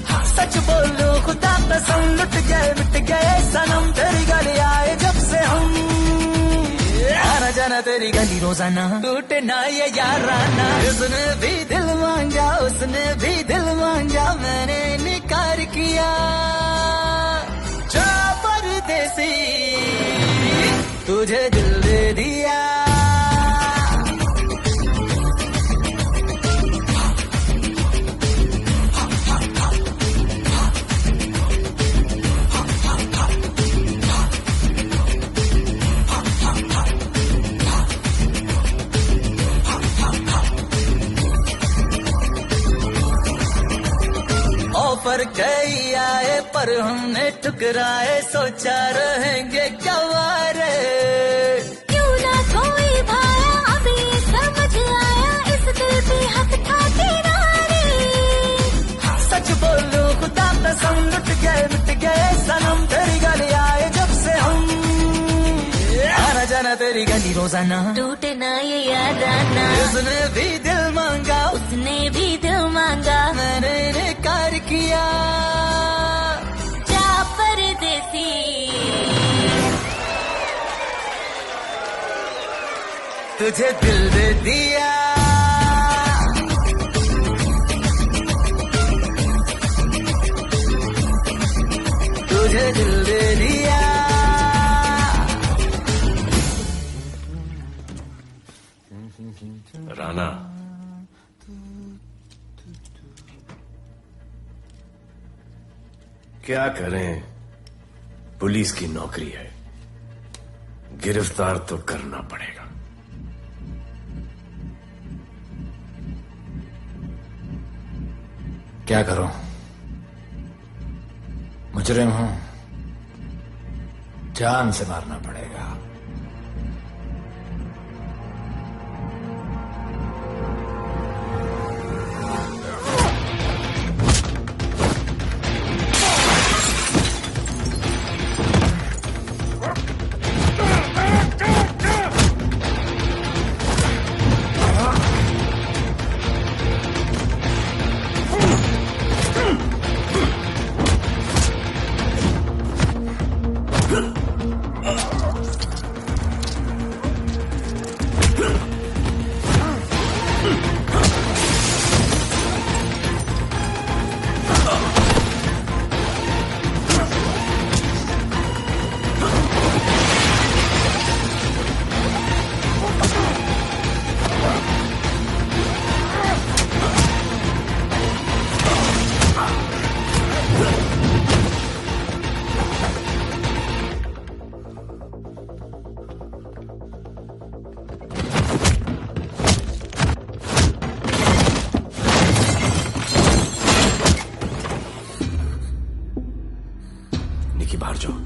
हाँ, सच बोलो खुदा कसम, लुट गए मिट गए सनम, तेरी गली आए जब से हम। आना जाना तेरी गली रोजाना, टूटे ना ये याराना। उसने भी दिल मांगा, उसने भी दिल मांगा, मैंने इनकार किया। किया जा परदेसी तुझे दिल दे दिया ऑफर कई आए पर हमने ठुकराए सोचा रहेंगे क्या वारे क्यों ना कोई भाया अभी समझ आया इस दिल पे हक था तेरा रे सच बोलूं खुदा कसम लुट गए सनम तेरी गली आए जब से हम आना जाना तेरी गली रोजाना टूटे ना ये याद आना उसने भी दिल मांगा मैंने इनकार किया जा परदेसी तुझे दिल दे दिया तुझे दिल दे दिया राणा क्या करें पुलिस की नौकरी है गिरफ्तार तो करना पड़ेगा क्या करूं मुजरिम हूं जान से मारना पड़ेगा निकी बाहर जाओ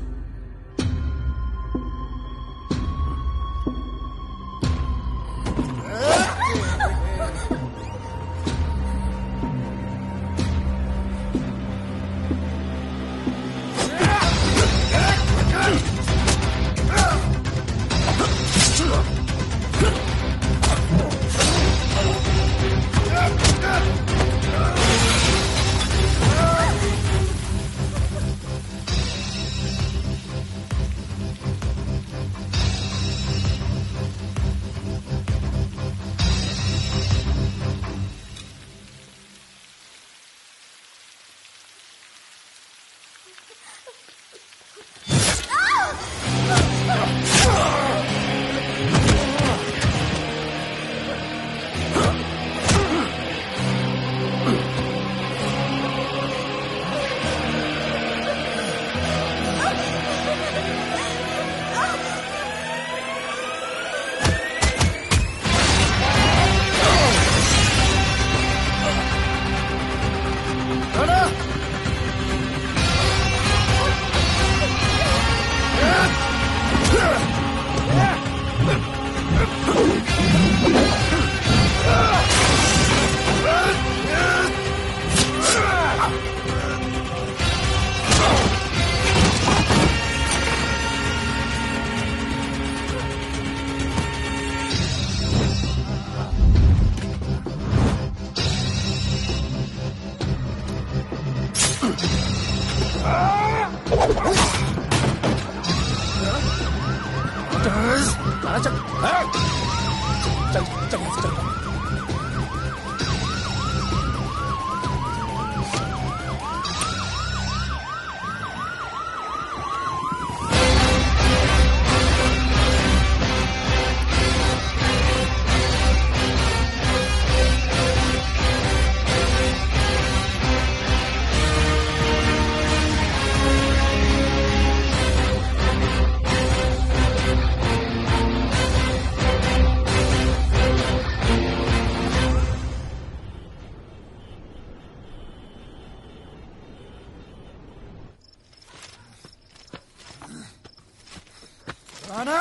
आना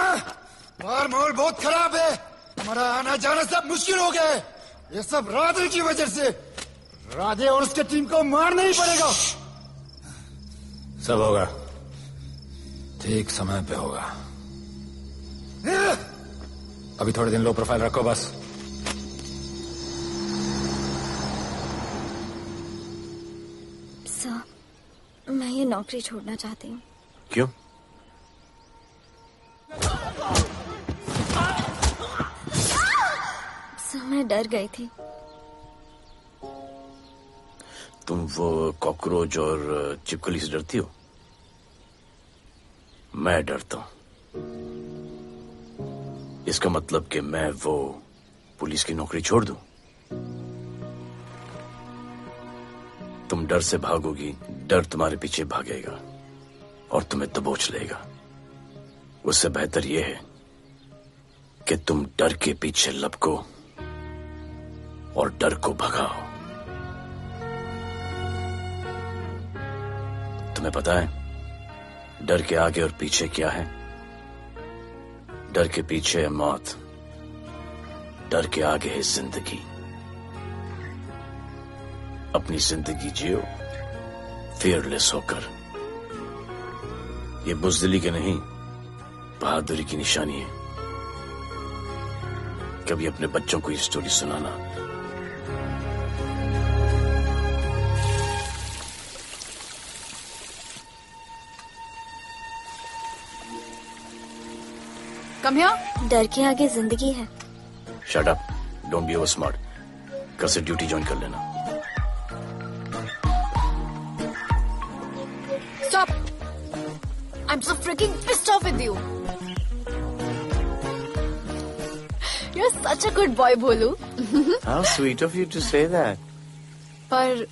बाहर माहौल बहुत खराब है, हमारा आना जाना सब मुश्किल हो गया है। ये सब राधे की वजह से। राधे और उसके टीम को मारना ही पड़ेगा। सब होगा, ठीक समय पे होगा। अभी थोड़े दिन लो प्रोफाइल रखो बस। सर, मैं ये नौकरी छोड़ना चाहती हूँ। क्यों? सर, मैं डर गई थी। तुम वो कॉकरोच और चिपकली से डरती हो? मैं डरता हूं। इसका मतलब कि मैं वो पुलिस की नौकरी छोड़ दूं? तुम डर से भागोगी, डर तुम्हारे पीछे भागेगा और तुम्हें दबोच लेगा। उससे बेहतर यह है कि तुम डर के पीछे लपको और डर को भगाओ। तुम्हें पता है डर के आगे और पीछे क्या है? डर के पीछे है मौत, डर के आगे है जिंदगी। अपनी जिंदगी जियो फियरलेस होकर। ये बुज़दिली के नहीं, बहादुरी की निशानी है। कभी अपने बच्चों को ये स्टोरी सुनाना। Come here. डर के आगे जिंदगी है। Shut up, don't be over smart. कल से ड्यूटी ज्वाइन कर लेना। Stop! I'm so freaking pissed off with you. You're such a good boy, Bholu. How sweet of you to say that. पर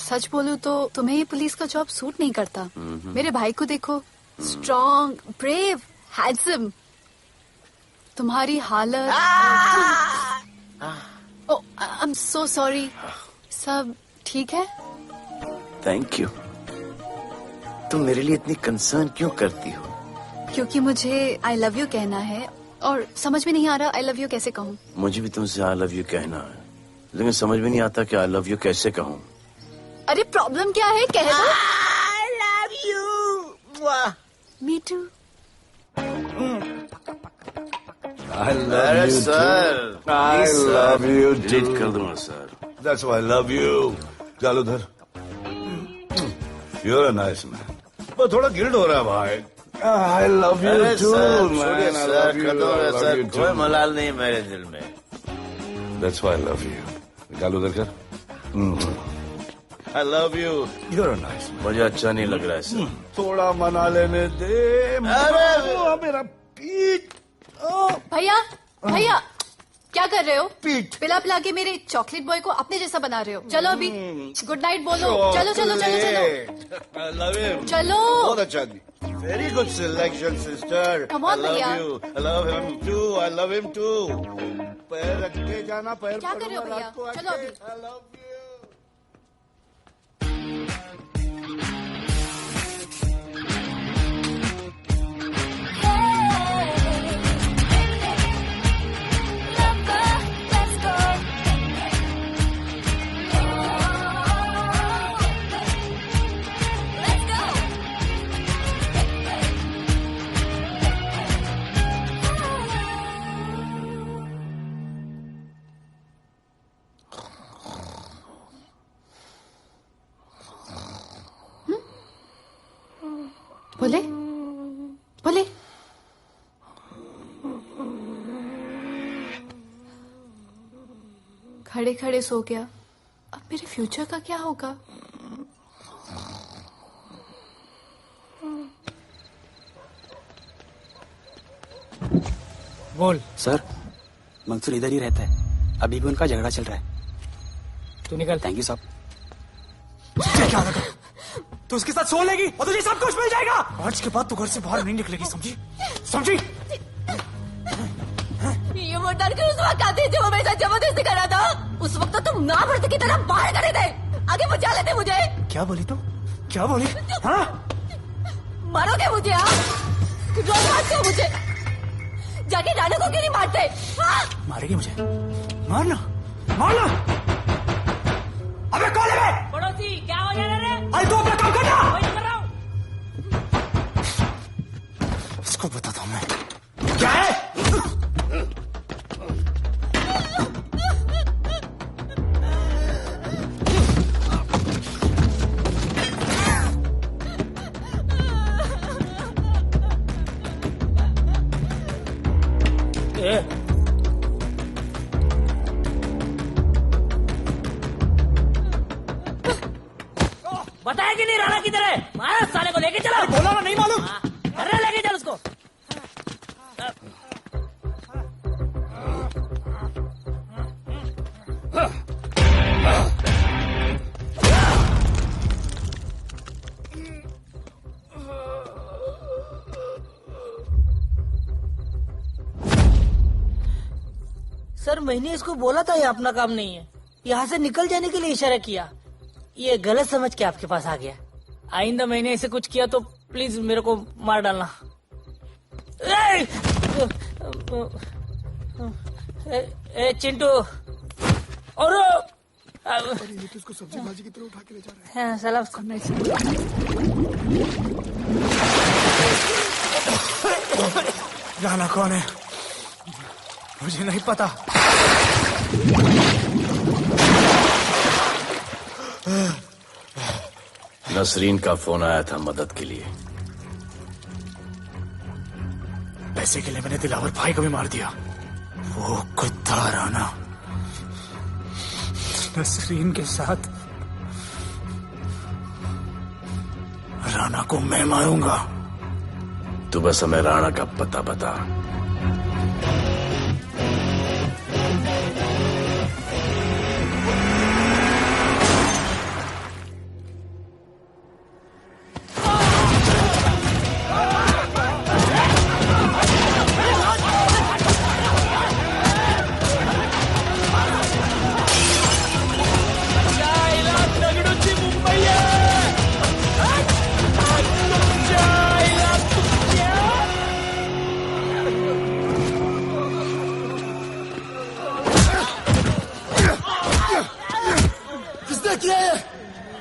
सच बोलूं तो तुम्हें ये पुलिस का जॉब सूट नहीं करता। मेरे भाई को देखो, स्ट्रॉन्ग, ब्रेव, हैंडसम। तुम्हारी हालत। ओह, आई एम सो सॉरी। सब ठीक है? Thank you. तुम मेरे लिए इतनी कंसर्न क्यों करती हो? क्योंकि मुझे आई लव यू कहना है और समझ में नहीं आ रहा आई लव यू कैसे कहूँ। मुझे भी तुमसे आई लव यू कहना है, लेकिन समझ में नहीं आता कि आई लव यू कैसे कहूँ। अरे प्रॉब्लम क्या है, कह दो। I love you. Me too. I love you sir. too. I love you too. Delete कर दूंगा sir. That's why I love you. चल उधर। You're a nice man. पर थोड़ा गिल्ड हो रहा है भाई। I love you too, man. I love you. I love you too. कोई मलाल नहीं मेरे दिल में। That's why I love you. निकाल उधर कर। I love you. You're a nice man. मुझे अच्छा नहीं लग रहा है सर। थोड़ा मना लेने दे। मेरा पीठ। भैया, भैया, क्या कर रहे हो? पीठ पिला पिला के मेरे चॉकलेट बॉय को अपने जैसा बना रहे हो। चलो अभी गुड नाइट बोलो। चलो चलो चलो चलो। I love him. चलो। बहुत अच्छा आदमी। Very good selection, sister. Come on, I love भैया। you. I love him too. I love him too. पैर रख के जाना, पैर क्या कर रहे हो भैया? चलो अभी। I love you. बोले बोले। खड़े खड़े सो गया। अब मेरे फ्यूचर का क्या होगा? बोल। सर, मंसूर इधर ही रहता है। अभी भी उनका झगड़ा चल रहा है। तू निकल। थैंक यू साहब। क्या लगा? तू उसके साथ सो लेगी और तुझे सब कुछ मिल जाएगा। आज के बाद तू घर से बाहर नहीं निकलेगी, समझी? समझी? ये वो डर के उस वक्त आते जब वो मेरे साथ जबरदस्ती कर रहा था। उस वक्त तो तुम ना मर्द की तरह बाहर खड़े थे, आगे बचा लेते मुझे। क्या बोली तू? क्या बोली? हाँ? मारोगे मुझे? हाँ? रोक मत दो मुझे। जाके राना को क्यों नहीं मारते? मारेगी मुझे? मारना मारना। अबे कौन है? पड़ोसी क्या हो जा रहा है? अरे तू अपना काम करना। वही कर रहा हूँ। इसको बताता हूँ मैं क्या है। बताया कि नहीं राणा किधर है? मारा साले को लेके चलो। बोला ना नहीं मालूम। अरे लेके चल उसको। सर मैंने इसको बोला था ये अपना काम नहीं है, यहाँ से निकल जाने के लिए इशारा किया, ये गलत समझ के आपके पास आ गया। आइंदा मैंने ऐसे कुछ किया तो प्लीज मेरे को मार डालना। चिंटू और इसको सब्जी भाजी की तरह उठा के ले जा रहा है। सलाम करना राना कौन है मुझे नहीं पता। नसरीन का फोन आया था मदद के लिए। पैसे के लिए मैंने दिलावर भाई को भी मार दिया। वो कुत्ता राना नसरीन के साथ। राना को मैं मारूंगा। तू बस हमें राणा का पता बता।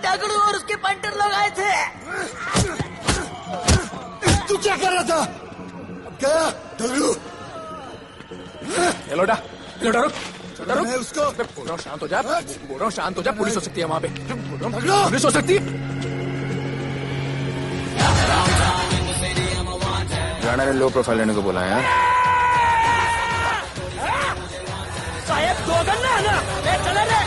दगड़ू और उसके पंटर लोग आए थे। तू क्या कर रहा था? गया दगड़ू। लोटा लोटा रुक रुक। मैं उसको बोल रहा हूँ शांत हो जा। बोल रहा हूँ शांत हो जा। पुलिस हो सकती है वहाँ पे। पुलिस हो सकती है। राणा ने लो प्रोफाइल लेने को बोला है। साहब दो गन्ना है ना, चले रे।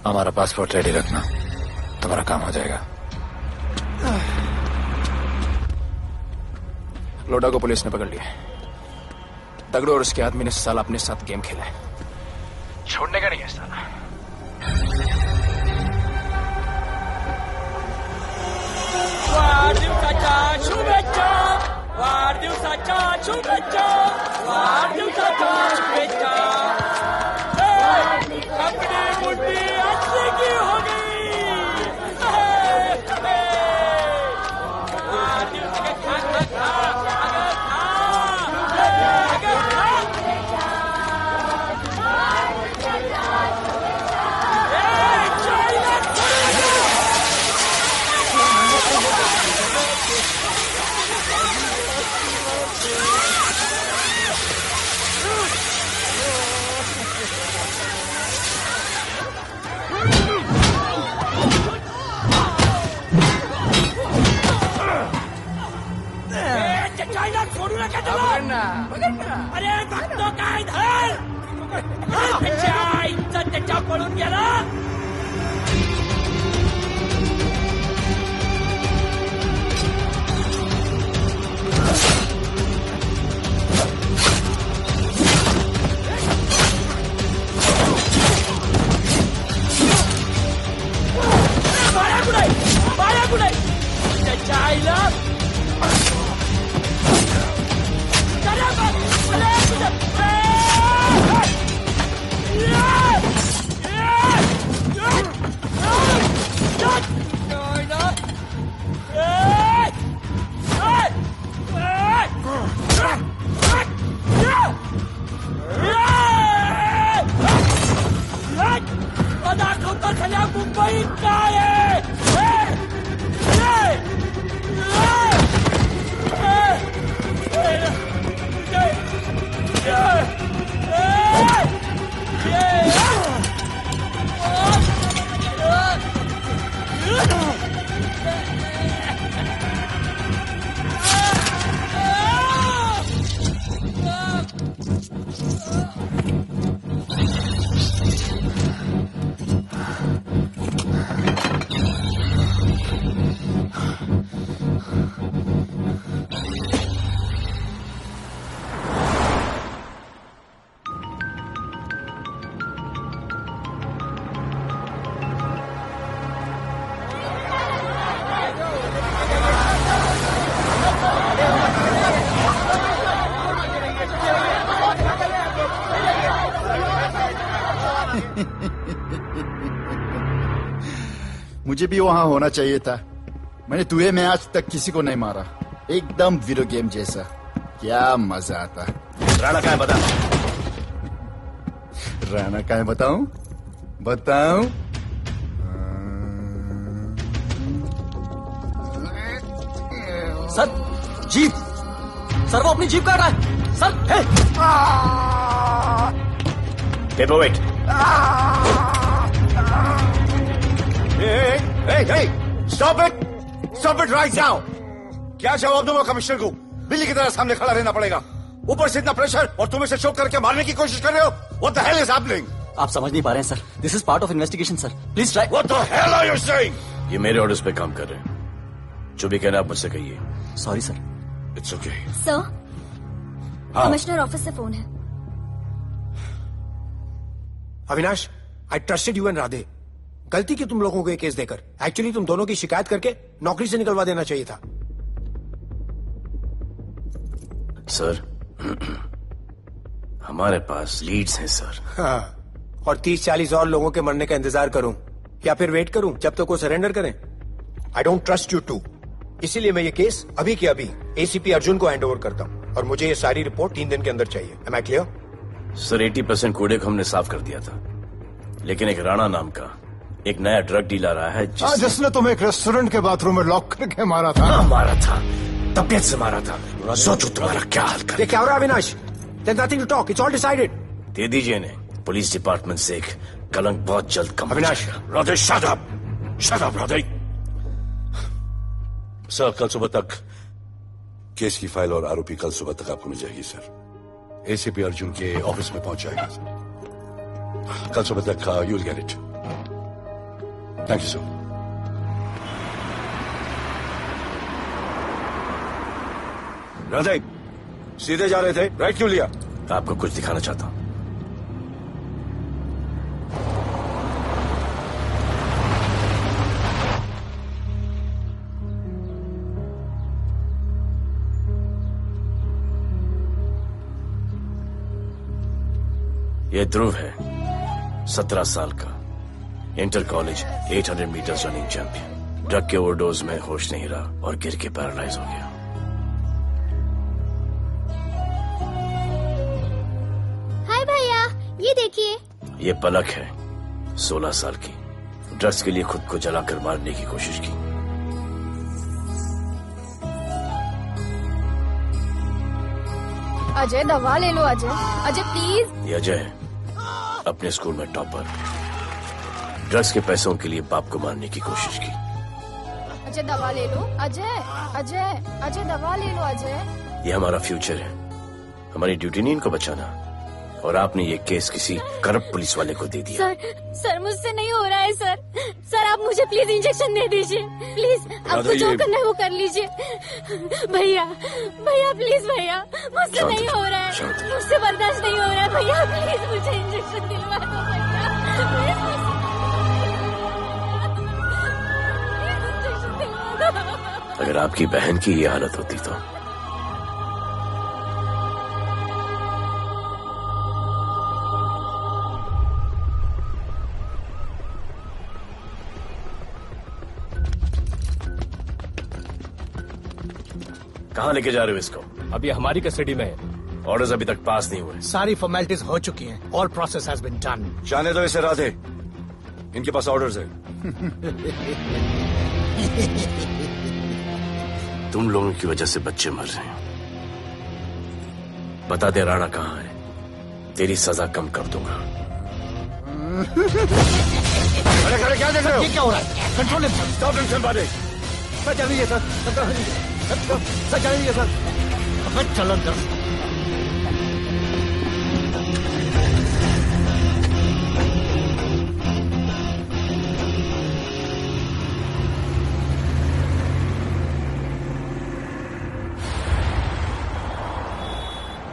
हमारा पासपोर्ट रेडी रखना, तुम्हारा काम हो जाएगा। लोडा को पुलिस ने पकड़ लिया। दगड़ू और उसके आदमी ने साला अपने साथ गेम खेला है, छोड़ने का नहीं है साला। वाढदिवसाच्या शुभेच्छा, वाढदिवसाच्या शुभेच्छा, वाढदिवसाच्या शुभेच्छा। अपनी मुट्ठी अच्छी की हो गई। मुझे भी वहां होना चाहिए था। मैंने तुझे में आज तक किसी को नहीं मारा, एकदम वीडियो गेम जैसा। क्या मजा आता। राणा कहाँ है बता। राणा कहाँ है बताऊं? बताऊं? सर जीप, सर वो अपनी जीप काट रहा है sir. Hey paperweight. Stop it right now. क्या जवाब दूंगा कमिश्नर को? बिल्ली की तरह सामने खड़ा रहना पड़ेगा, ऊपर से इतना प्रेशर, और तुम इसे शोक करके मारने की कोशिश कर रहे हो। What the hell is happening? आप समझ नहीं पा रहे हैं sir, this is part of investigation sir, please try. What the hell are you saying? ये मेरे ऑर्डर्स पे काम कर रहे हैं, जो भी कहना आप मुझसे कहिए। Sorry sir. It's okay. Sir, हाँ। कमिश्नर ऑफिस से फोन है। अविनाश, आई ट्रस्टेड यू एंड राधे। गलती की तुम लोगों को ये केस देकर। एक्चुअली तुम दोनों की शिकायत करके नौकरी से निकलवा देना चाहिए था। सर, हमारे पास लीड्स हैं सर। हाँ, और 30-40 और लोगों के मरने का इंतजार करूं या फिर वेट करूं जब तक वो सरेंडर करें? I don't trust you too. इसीलिए मैं ये केस अभी के अभी एसीपी अर्जुन को हैंड ओवर करता हूं, और मुझे ये सारी रिपोर्ट 3 दिन के अंदर चाहिए। M I clear? सर 80% कूड़े को हमने साफ कर दिया था, लेकिन एक राणा नाम का एक नया ड्रग डीलर आया है जिसने तुम्हें एक रेस्टोरेंट के बाथरूम में लॉक करके मारा था। मारा था, तबियत से मारा था। सोचो तुम्हारा क्या हाल कर। ये क्या हो रहा है Avinash? There's nothing to talk. It's all decided. दे दीजिए इन्हें। पुलिस डिपार्टमेंट से एक कलंक बहुत जल्द कम। Avinash, Radhe shut up. Shut up, Radhe. Sir, कल सुबह तक केस की फाइल और आरोपी कल सुबह तक आपको मिल जाएगी सर। एसीपी अर्जुन के ऑफिस में पहुंच जाएगा सर। कल सुबह तक you will get it. Thank you sir. Radhe, सीधे जा रहे थे, राइट क्यों लिया? आपको कुछ दिखाना चाहता हूं। ये ध्रुव है, 17 साल का, inter college 800 metres running champion. Drug के ओवरडोज में होश नहीं रहा और गिर के पैरालाइज हो गया। ये देखिए, ये पलक है, 16 साल की, ड्रग्स के लिए खुद को जलाकर मारने की कोशिश की। अजय दवा ले लो। अजय प्लीज। ये अजय है, अपने स्कूल में टॉपर, ड्रग्स के पैसों के लिए बाप को मारने की कोशिश की। अजय दवा ले लो। अजय दवा ले लो। अजय, ये हमारा फ्यूचर है, हमारी ड्यूटी नहीं इनको बचाना, और आपने ये केस किसी करप्ट पुलिस वाले को दे दिया। सर मुझसे नहीं हो रहा है सर आप मुझे प्लीज इंजेक्शन दे दीजिए, प्लीज। आपको जो करना है वो कर लीजिए। भैया प्लीज भैया, मुझसे नहीं हो रहा है, मुझसे बर्दाश्त नहीं हो रहा है भैया, प्लीज मुझे इंजेक्शन दिलवा दो भैया। अगर आपकी बहन की ये हालत होती तो कहाँ लेके जा रहे हो इसको? अभी हमारी कस्टडी में है। ऑर्डर्स अभी तक पास नहीं हुए। सारी फॉर्मेलिटीज हो चुकी हैं। All process has been done. जाने दो इसे राधे, इनके पास ऑर्डर्स है। तुम लोगों की वजह से बच्चे मर रहे हैं। बता दे राणा कहाँ है, तेरी सजा कम कर दूंगा। अरे क्या देख रहे हो? ये क्या हो रहा है? कंट्रोल स्टॉप टेंशन बाटे। सर चलिए सर चलिए सर। चलो अंदर।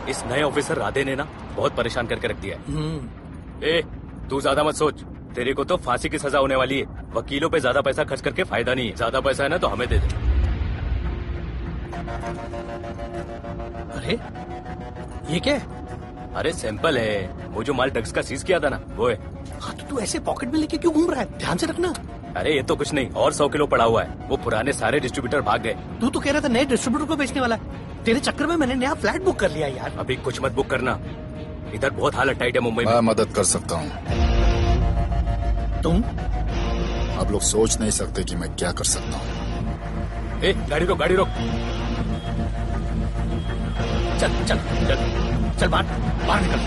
इस नए ऑफिसर राधे ने ना बहुत परेशान करके रख दिया है। ए, तू ज्यादा मत सोच, तेरे को तो फांसी की सजा होने वाली है। वकीलों पे ज्यादा पैसा खर्च करके फायदा नहीं है। ज्यादा पैसा है ना तो हमें दे दे। अरे ये क्या है? अरे सैंपल है, वो जो माल ड्रग्स का सीज किया था ना, वो है। हाँ तो तू ऐसे पॉकेट में लेके क्यों घूम रहा है? ध्यान से रखना। अरे ये तो कुछ नहीं, और 100 किलो पड़ा हुआ है। वो पुराने सारे डिस्ट्रीब्यूटर भाग गए। तू तो कह रहा था नए डिस्ट्रीब्यूटर को बेचने वाला है। तेरे चक्कर में मैंने नया फ्लैट बुक कर लिया यार। अभी कुछ मत बुक करना, इधर बहुत हालत टाइट है मुंबई में। मैं मदद कर सकता हूँ। तुम? आप लोग सोच नहीं सकते कि मैं क्या कर सकता हूँ। ए, गाड़ी रोक, गाड़ी रोक। चल चल चल चल, बाहर निकल।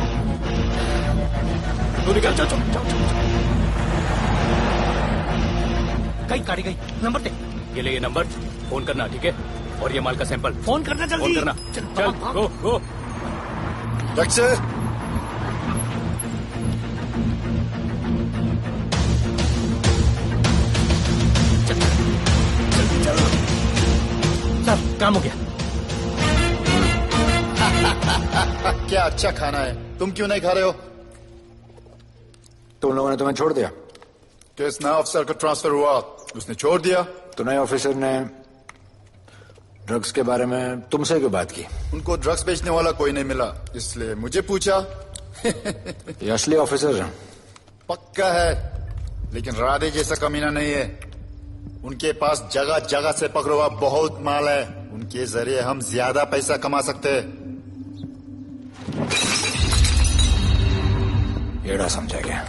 तू निकल, चल चल चल। गई गाड़ी गई, नंबर दे। ये ले, ये नंबर, फोन करना, ठीक है? और ये माल का सैंपल फोन करना जल्दी। फोन करना, चल गो गो। टैक्सी। चल, काम हो गया। क्या अच्छा खाना है, तुम क्यों नहीं खा रहे हो? तुम लोगों ने तुम्हें छोड़ दिया? किस नए ऑफिसर को ट्रांसफर हुआ, उसने छोड़ दिया? तो नए ऑफिसर ने ड्रग्स के बारे में तुमसे क्यों बात की? उनको ड्रग्स बेचने वाला कोई नहीं मिला, इसलिए मुझे पूछा। ये असली ऑफिसर है? पक्का है, लेकिन राधे जैसा कमीना नहीं है। उनके पास जगह जगह से पकड़ा हुआ बहुत माल है, उनके जरिए हम ज्यादा पैसा कमा सकते हैं। येड़ा समझा गया है?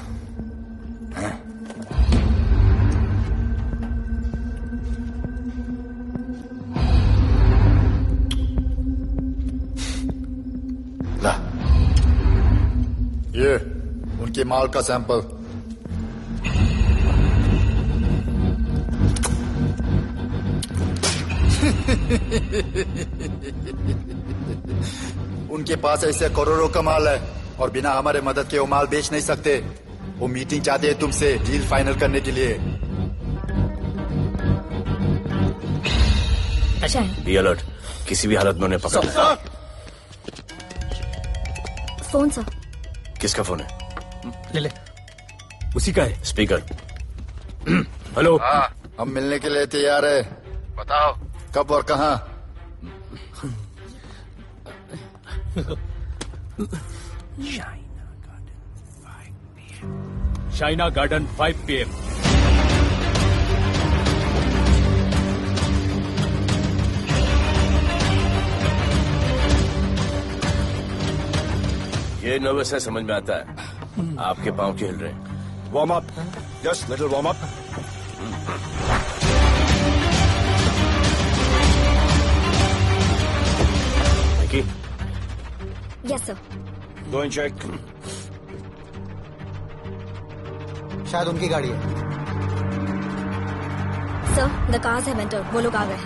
ला, ये उनके माल का सैंपल। उनके पास ऐसे करोड़ों का माल है और बिना हमारे मदद के वो माल बेच नहीं सकते। वो मीटिंग चाहते हैं तुमसे डील फाइनल करने के लिए। अच्छा, बी अलर्ट, किसी भी हालत में उन्हें पकड़। Phone sir. किसका फोन है? ले ले। उसी का है। स्पीकर। हेलो। हाँ, हम मिलने के लिए तैयार है। बताओ कब और कहाँ? Shaina garden 5 PM। ये नर्वस है, समझ में आता है। आपके पांव क्यों हिल रहे हैं? Warm up, just little warm up. Yes sir. Go and check. शायद उनकी गाड़ी है। Sir, the cars have entered. वो लोग आ गए।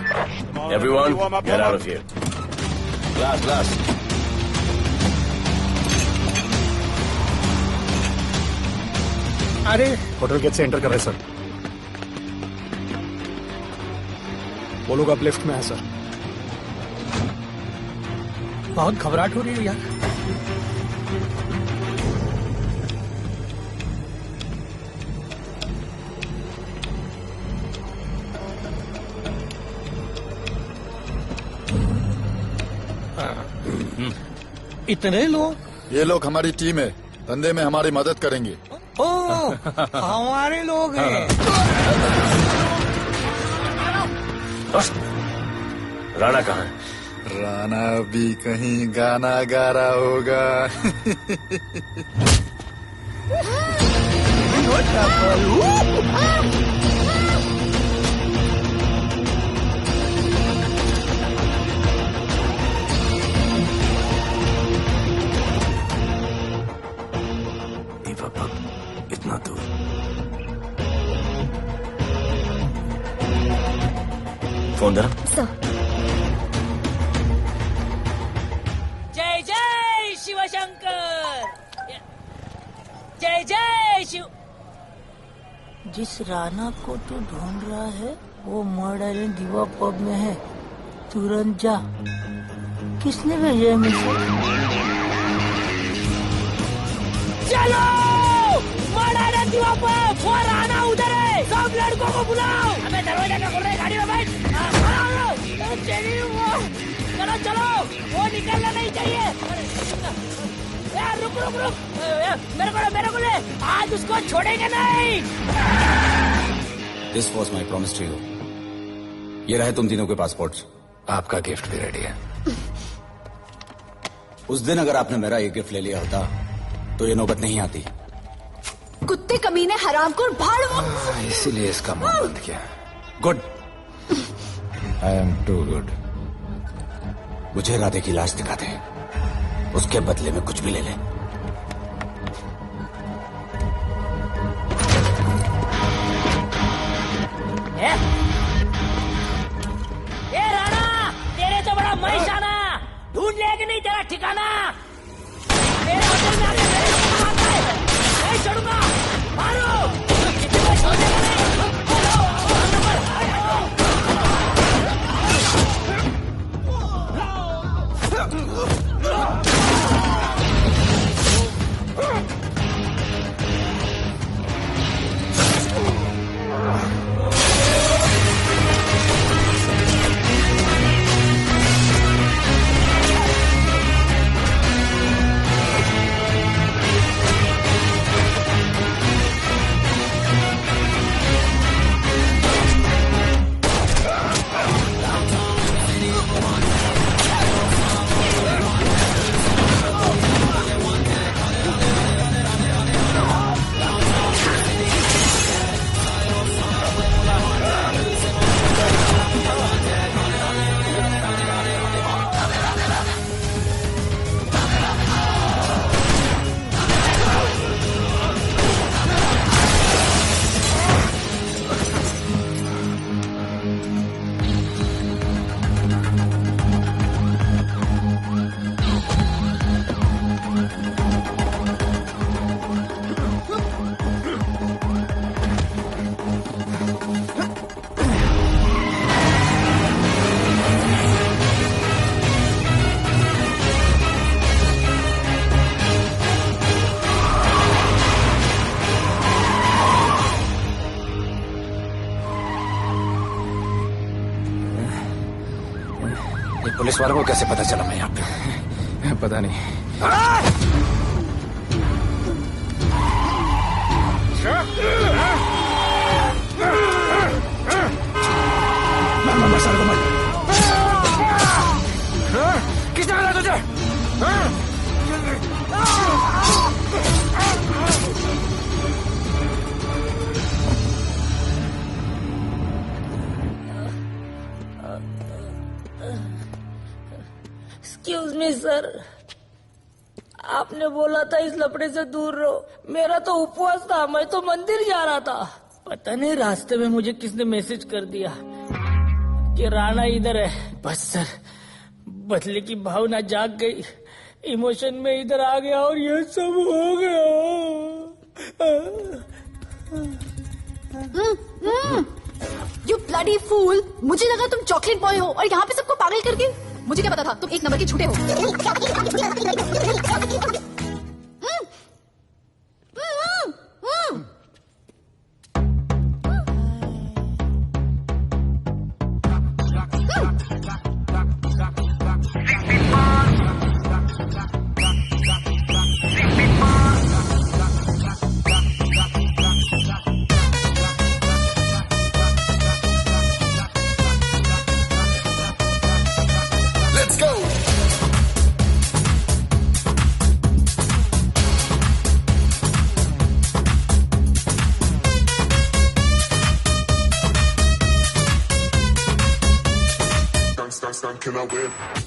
Everyone, get out of here. Glass. अरे होटल गेट से एंटर कर रहे सर। वो लोग अब लिफ्ट में है सर। बहुत घबराहट हो रही है यार। इतने लोग? ये लोग हमारी टीम है, धंधे में हमारी मदद करेंगे। ओ, हमारे लोग हैं। राणा कहाँ है? राणा भी कहीं गाना गा रहा होगा। इतना दूर। फोन जरा। सर। जय जय शिवशंकर, जय जय शिव। जिस राणा को तू ढूंढ रहा है वो मर्डर दीवा पब में है, तुरंत जा। किसने भेजा है मुझे? चलो मर्डर दीवा पब, वो राणा उधर है, सब लड़कों को बुलाओ। अबे दरवाजा क्या खोल रहे, गाड़ी में बैठ। चलो चलो, वो निकलना नहीं चाहिए। यार रुक रुक रुक, मेरे को ले, आज उसको छोड़ेंगे नहीं। This was my promise to you. ये रहे तुम तीनों के पासपोर्ट्स। आपका गिफ्ट भी रेडी है। उस दिन अगर आपने मेरा ये गिफ्ट ले लिया होता तो ये नौबत नहीं आती। कुत्ते कमीने हरामखोर भाड़। इसीलिए इसका मुंह बंद किया। Good. I am too good. मुझे राधे की लाश दिखा दे, उसके बदले में कुछ भी ले ले। ए राणा, तेरे तो बड़ा मैशाना, ढूंढ लिया कि नहीं तेरा ठिकाना? मेरे होटल में आके मेरे को मारता है, नहीं छोड़ूंगा, मारो। किसी को छोड़ेगा नहीं। पुलिस वालों को कैसे पता चला मैं यहाँ पे? पता नहीं। किसने बोला तुझे? एक्सक्यूज मी सर, आपने बोला था इस लफड़े से दूर रहो। मेरा तो उपवास था, मैं तो मंदिर जा रहा था। पता नहीं रास्ते में मुझे किसने मैसेज कर दिया कि राणा इधर है। बस सर, बदले की भावना जाग गई, इमोशन में इधर आ गया और ये सब हो गया। You bloody fool! मुझे लगा तुम चॉकलेट बॉय हो और यहाँ पे सबको पागल करके। मुझे क्या पता था तुम एक नंबर के झूठे हो।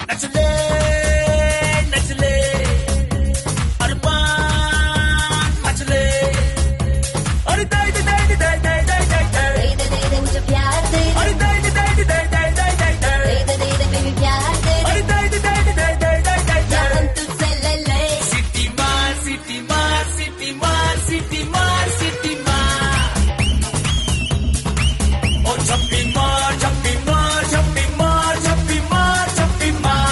नचले नचले अरमान मचले अरे दाई दाई दाई दाई दाई दाई दाई दाई दे दे मुझे प्यार दे अरे दाई दाई दाई दाई दाई दाई दाई दाई दे दे बेबी प्यार दे अरे दाई दाई दाई दाई दाई दाई दाई जान तुझसे ले ले सिटी मार सिटी मार सिटी मार सिटी मार सिटी मार ओ छप्पी मार छप्पी मार छप्पी मार छप्पी मार छप्पी मार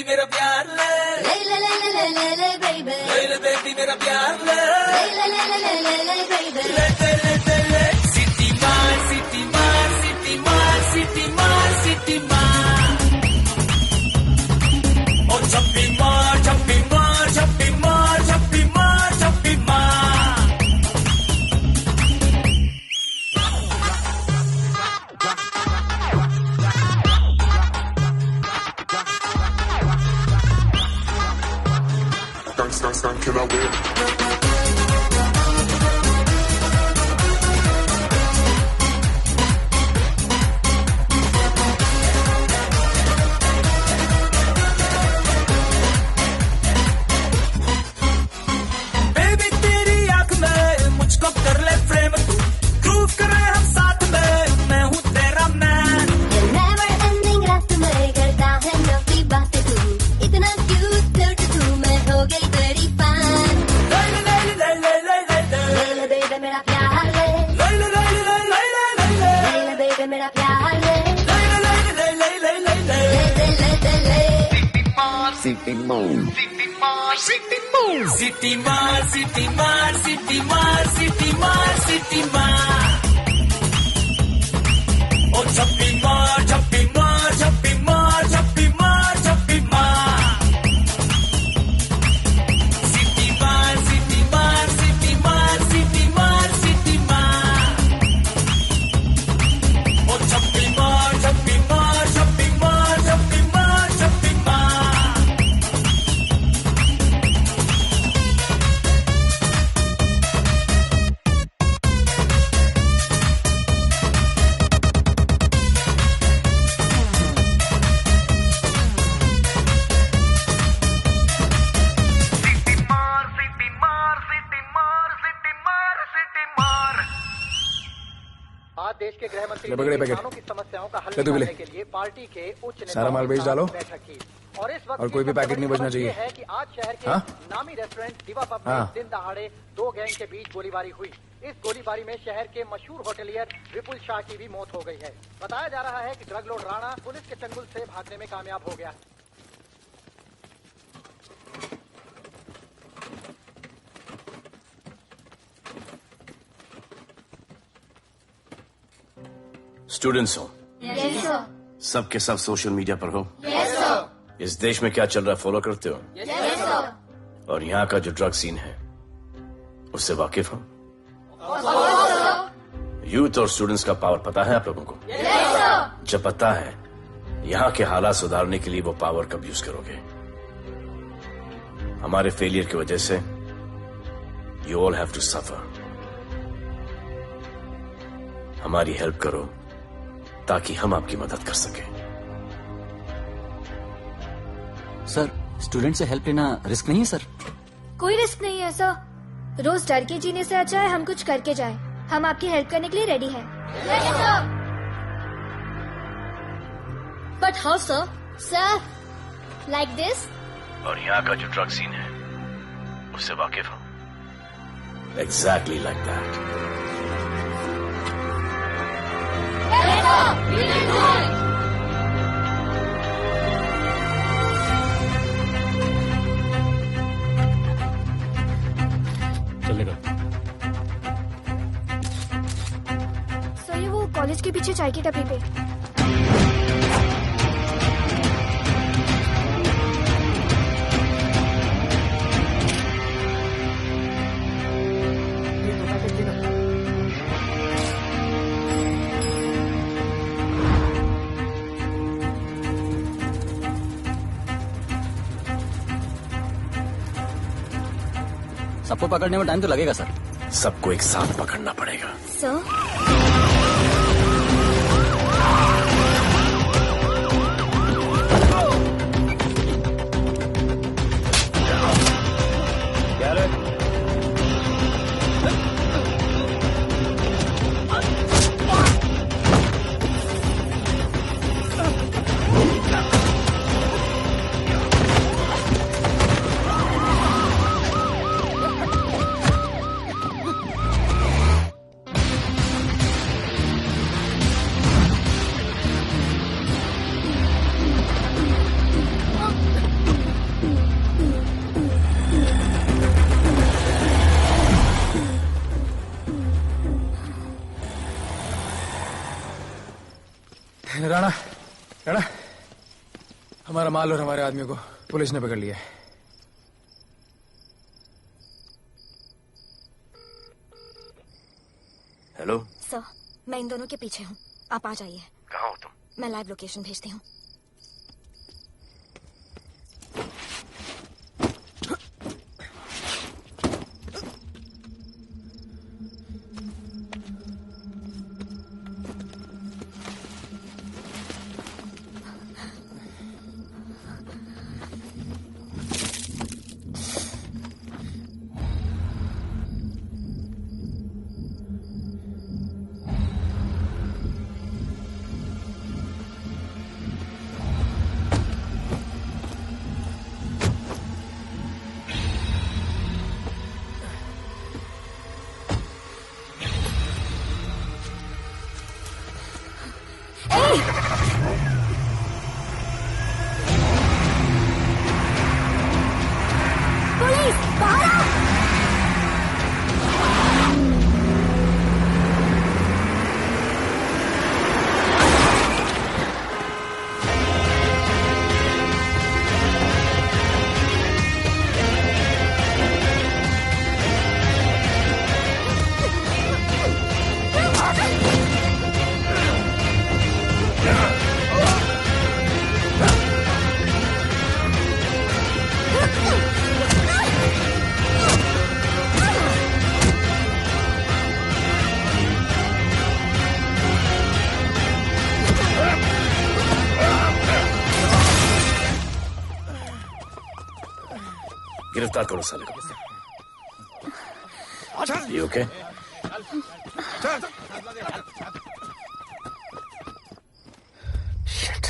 बेबी मेरा प्यार ले ले ले ले ले ले ले बेबी ले बेबी मेरा प्यार ले ले ले ले ले ले ले बेबी ले सिटी मार सिटी मार सिटी मार सिटी मार सिटी मार ओ छप्पी मार छप्पी मार छप्पी मार छप्पी मार छप्पी मार Can I win? बेबी तेरी आंख में मुझको कर ले फ्रेम तू प्रूव करे हम साथ में मैं हूँ तेरा मैन never ending रात में करता है नफी बातें तू इतना क्यूट क्यूट तू मैं हो गई तेरी फैन ले बेबी मेरा प्यार ले ले बेबी मेरा प्यार ले सिटी मार सिटी मार सिटी मार सिटी मार सिटी मार सिटी मार सिटी मार ओ छप्पी मार छप्पी मार छप्पी मार छप्पी मार छप्पी मार सिटी मार सिटी मार सिटी मार सिटी मार सिटी मार ओ छप्पी मार छप्पी मार छप्पी मार छप्पी मार छप्पी मार आज देश के गृह मंत्री ले पकड़े ने पैकेट। किसानों की समस्याओं का हल ले तू भी ले। निकालने के लिए पार्टी के उच्च नेताओं सारा माल के बेच साथ डालो। बैठक की। और इस वक्त और कोई भी पैकेट नहीं बचना खबर ये चाहिए। है कि आज शहर के हाँ? नामी रेस्टोरेंट दिवा पब हाँ। में दिन दहाड़े दो गैंग के बीच गोलीबारी हुई। इस गोलीबारी में शहर के मशहूर होटलियर विपुल शाह की भी मौत हो गई है। बताया जा रहा है कि ड्रग लॉर्ड राणा पुलिस के चंगुल से भागने में कामयाब हो गया। स्टूडेंट्स हो यस सर सब के सब सोशल मीडिया पर हो यस सर इस देश में क्या चल रहा है फॉलो करते हो यस सर और यहाँ का जो ड्रग सीन है उससे वाकिफ हो यूथ और स्टूडेंट्स का पावर पता है आप लोगों को जब पता है यहाँ के हालात सुधारने के लिए वो पावर कब यूज करोगे हमारे फेलियर की वजह से you all have to suffer हमारी हेल्प करो ताकि हम आपकी मदद कर सकें सर स्टूडेंट से हेल्प लेना रिस्क नहीं है सर कोई रिस्क नहीं है सर। रोज डर के जीने से अच्छा है हम कुछ करके जाएं। हम आपकी हेल्प करने के लिए रेडी हैं। But how sir sir like this और यहाँ का जो ड्रग सीन है उससे वाकिफ हो एग्जैक्टली लाइक दैट चलेगा सर ये वो कॉलेज के पीछे चाय की टपरी पे। सबको पकड़ने में टाइम तो लगेगा सर सबको एक साथ पकड़ना पड़ेगा सर हमारा माल और हमारे आदमियों को पुलिस ने पकड़ लिया है। हेलो सर, मैं इन दोनों के पीछे हूँ, आप आ जाइए। कहाँ हो तुम? मैं लाइव लोकेशन भेजती हूँ। गिरफ्तार करो साले को। You okay? Shit.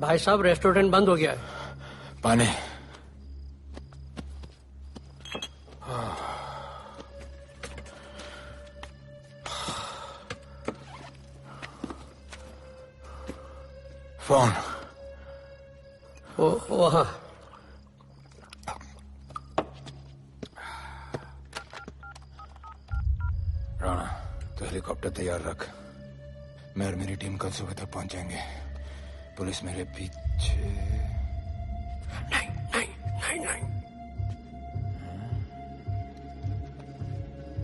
भाई साहब, रेस्टोरेंट बंद हो गया है। पानी। फोन। वहाँ। राणा, तो हेलीकॉप्टर तैयार रख। मैं और मेरी टीम कल सुबह तक पहुंच जाएंगे। पुलिस मेरे पीछे नहीं।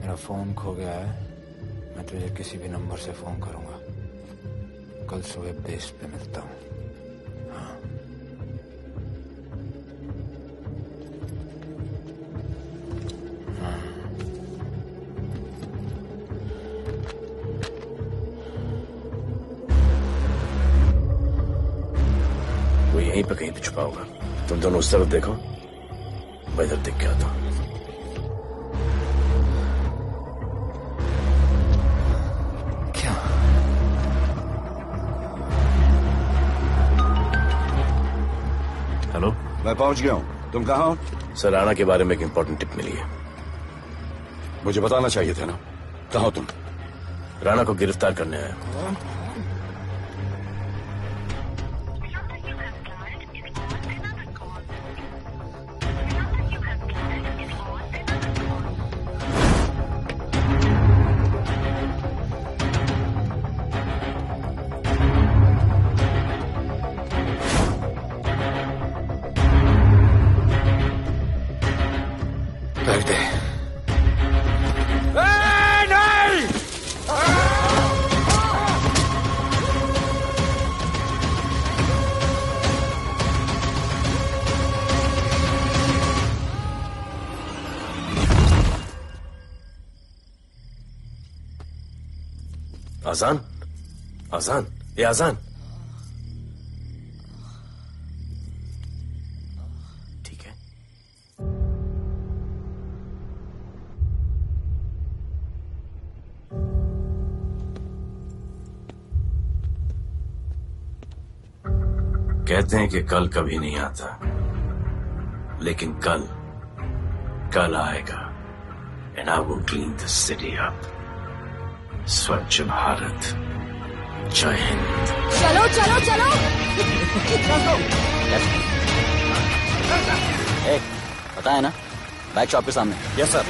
मेरा फोन खो गया है। मैं तुझे किसी भी नंबर से फोन करूंगा। कल सुबह बेस पे मिलता हूँ। यहीं पे कहीं पे छुपा होगा। तुम दोनों उस तरफ देखो, मैं इधर देख के आता हूं। क्या? हेलो, मैं पहुंच गया हूं। तुम कहाँ हो? सर, राणा के बारे में एक इंपॉर्टेंट टिप मिली है। मुझे बताना चाहिए था ना। कहाँ हो तुम? राणा को गिरफ्तार करने आया हूं। आजान, आजान, ये आजान। ठीक है। कहते हैं कि कल कभी नहीं आता, लेकिन कल आएगा, and I will clean the city up. स्वच्छ भारत, जय हिंद। चलो चलो चलो। पता है ना, बैक शॉप के सामने। Yes sir.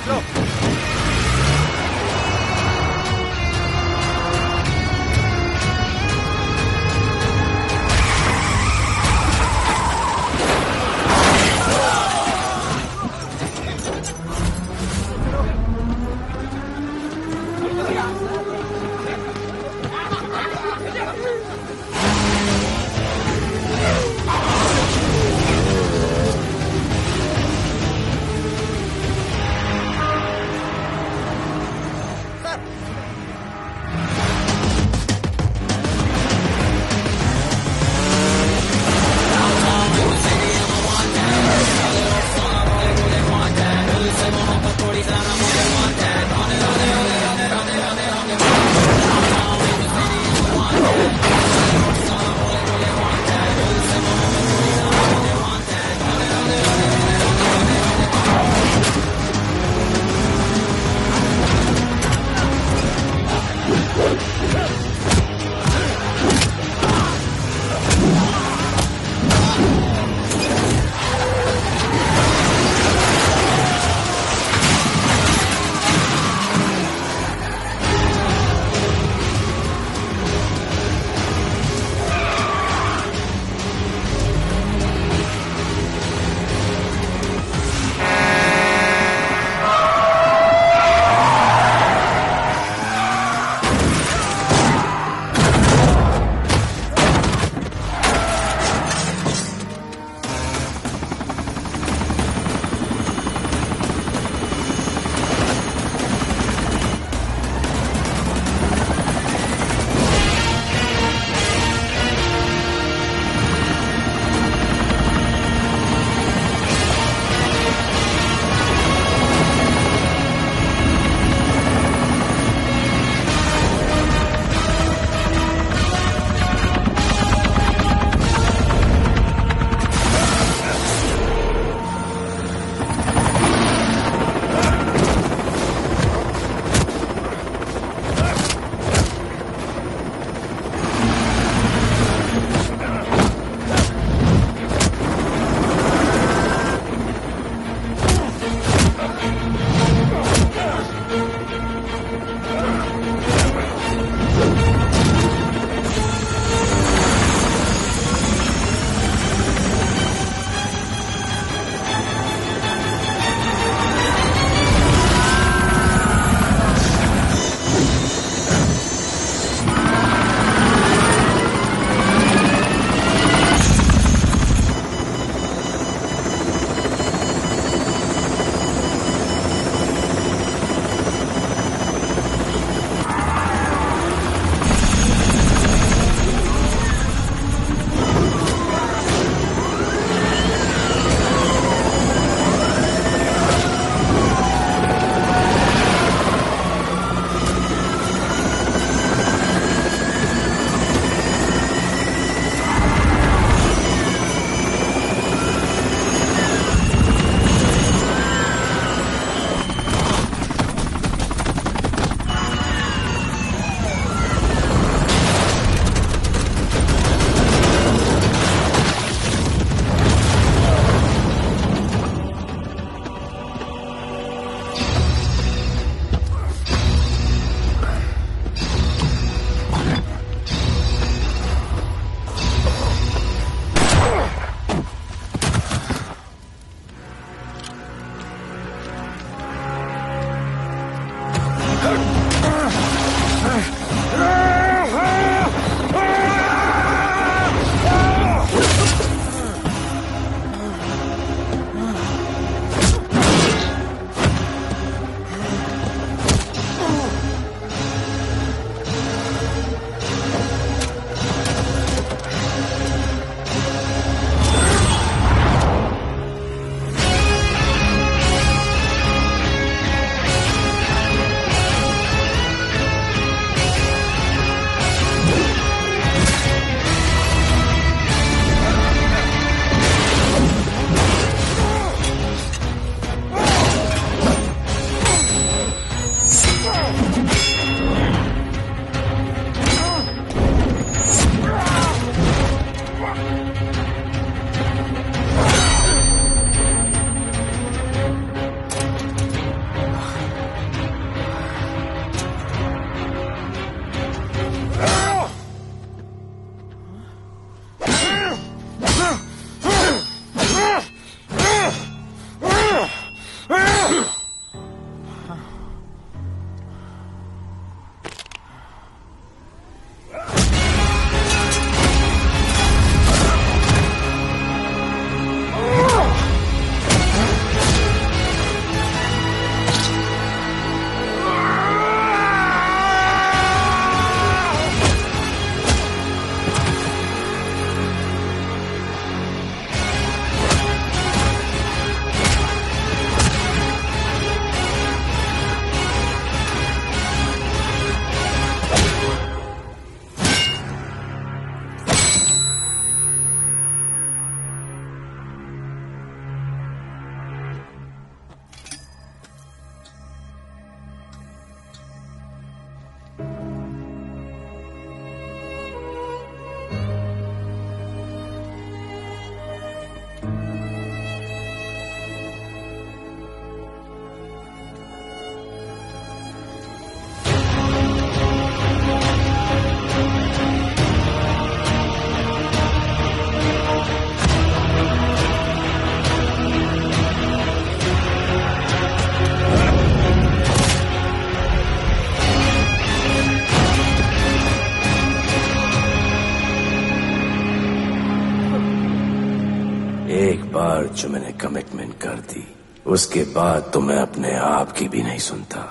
बार जो मैंने कमिटमेंट कर दी, उसके बाद तो मैं अपने आप की भी नहीं सुनता।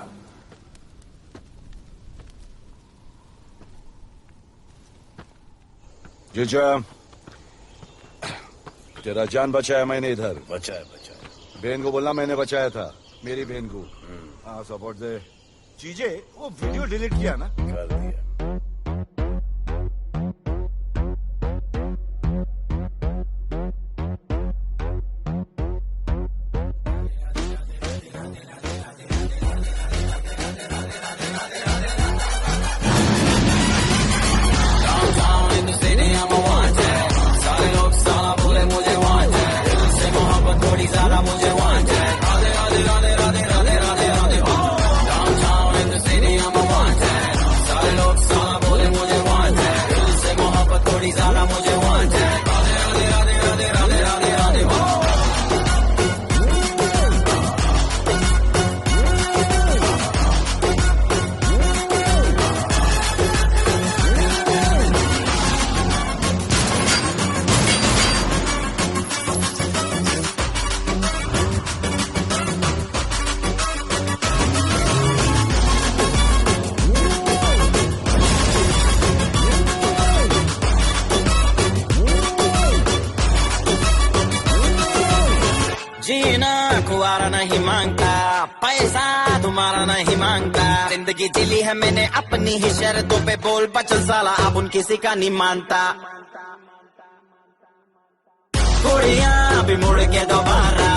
जीजा, तेरा जान बचाया मैंने इधर। बचाया। बहन को बोलना मैंने बचाया था, मेरी बहन को। हाँ, सपोर्ट दे। चीजें वो वीडियो डिलीट किया ना? कर दिया। नहीं मांगता, पैसा तुम्हारा नहीं मांगता, जिंदगी जिली है मैंने अपनी ही शर्तों पे, बोल बचल साला अब उन किसी का नहीं मानता। कुड़ियां भी मुड़ के दोबारा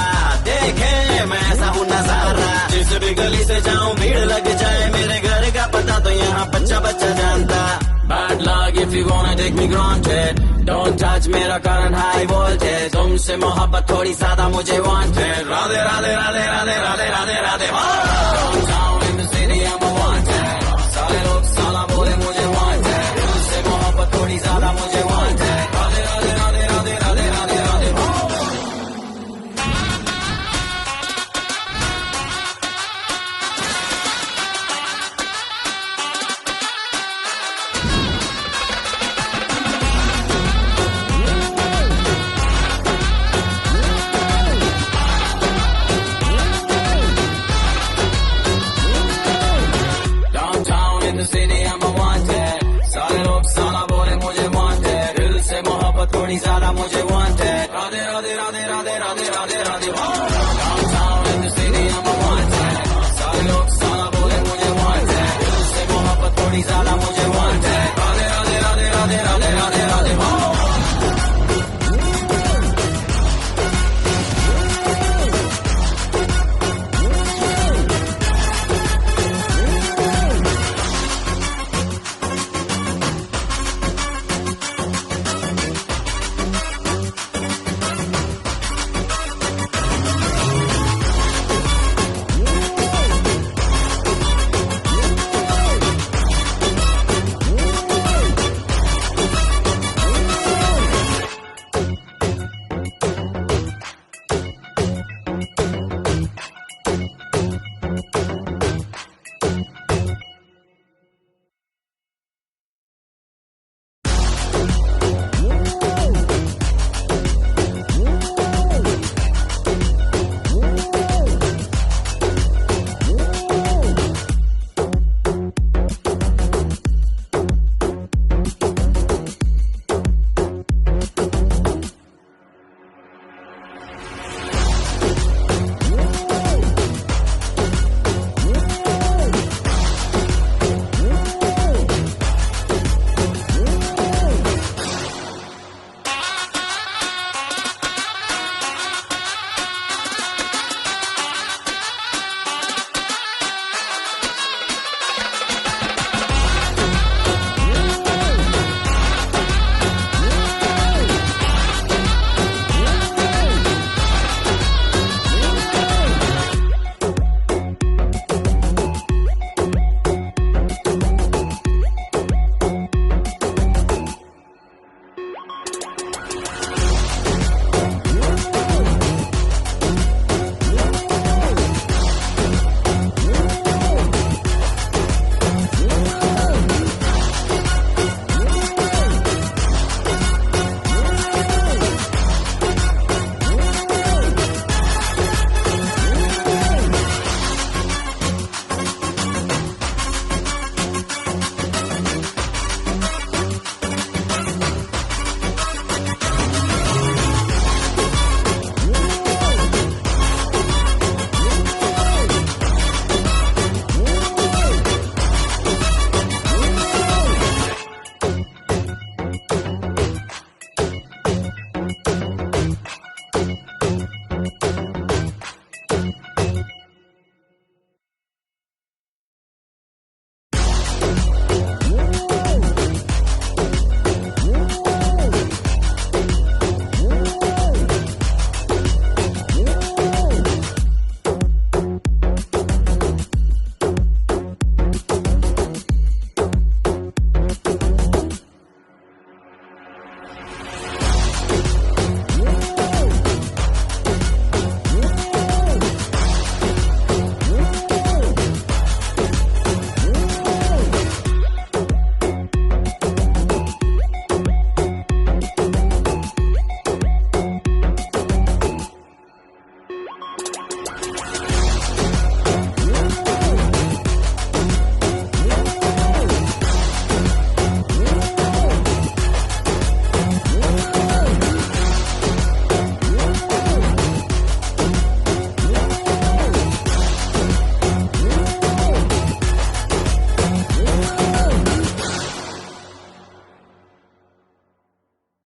देखे मैं ऐसा हूँ नजारा, जिस भी गली से जाऊं भीड़ लग जाए, मेरे घर का पता तो यहाँ बच्चा बच्चा जानता। Bad luck if you wanna take me granted, don't touch मेरा current high voltage, तुमसे मोहब्बत थोड़ी ज्यादा मुझे wanted, Radhe Radhe Radhe Radhe Radhe Radhe Radhe. Downtown in the city I'm a wanted, सारे लोग साला बोले मुझे wanted, तुमसे मोहब्बत थोड़ी ज्यादा मुझे wanted, राधे राधे राधे राधे राधे राधे राधे। थोड़ी ज्यादा मुझे wanted, Radhe Radhe Radhe Radhe Radhe Radhe Radhe. Downtown in the city I'm a wanted, सारे लोग साला बोले मुझे wanted, दिल से मोहब्बत थोड़ी ज्यादा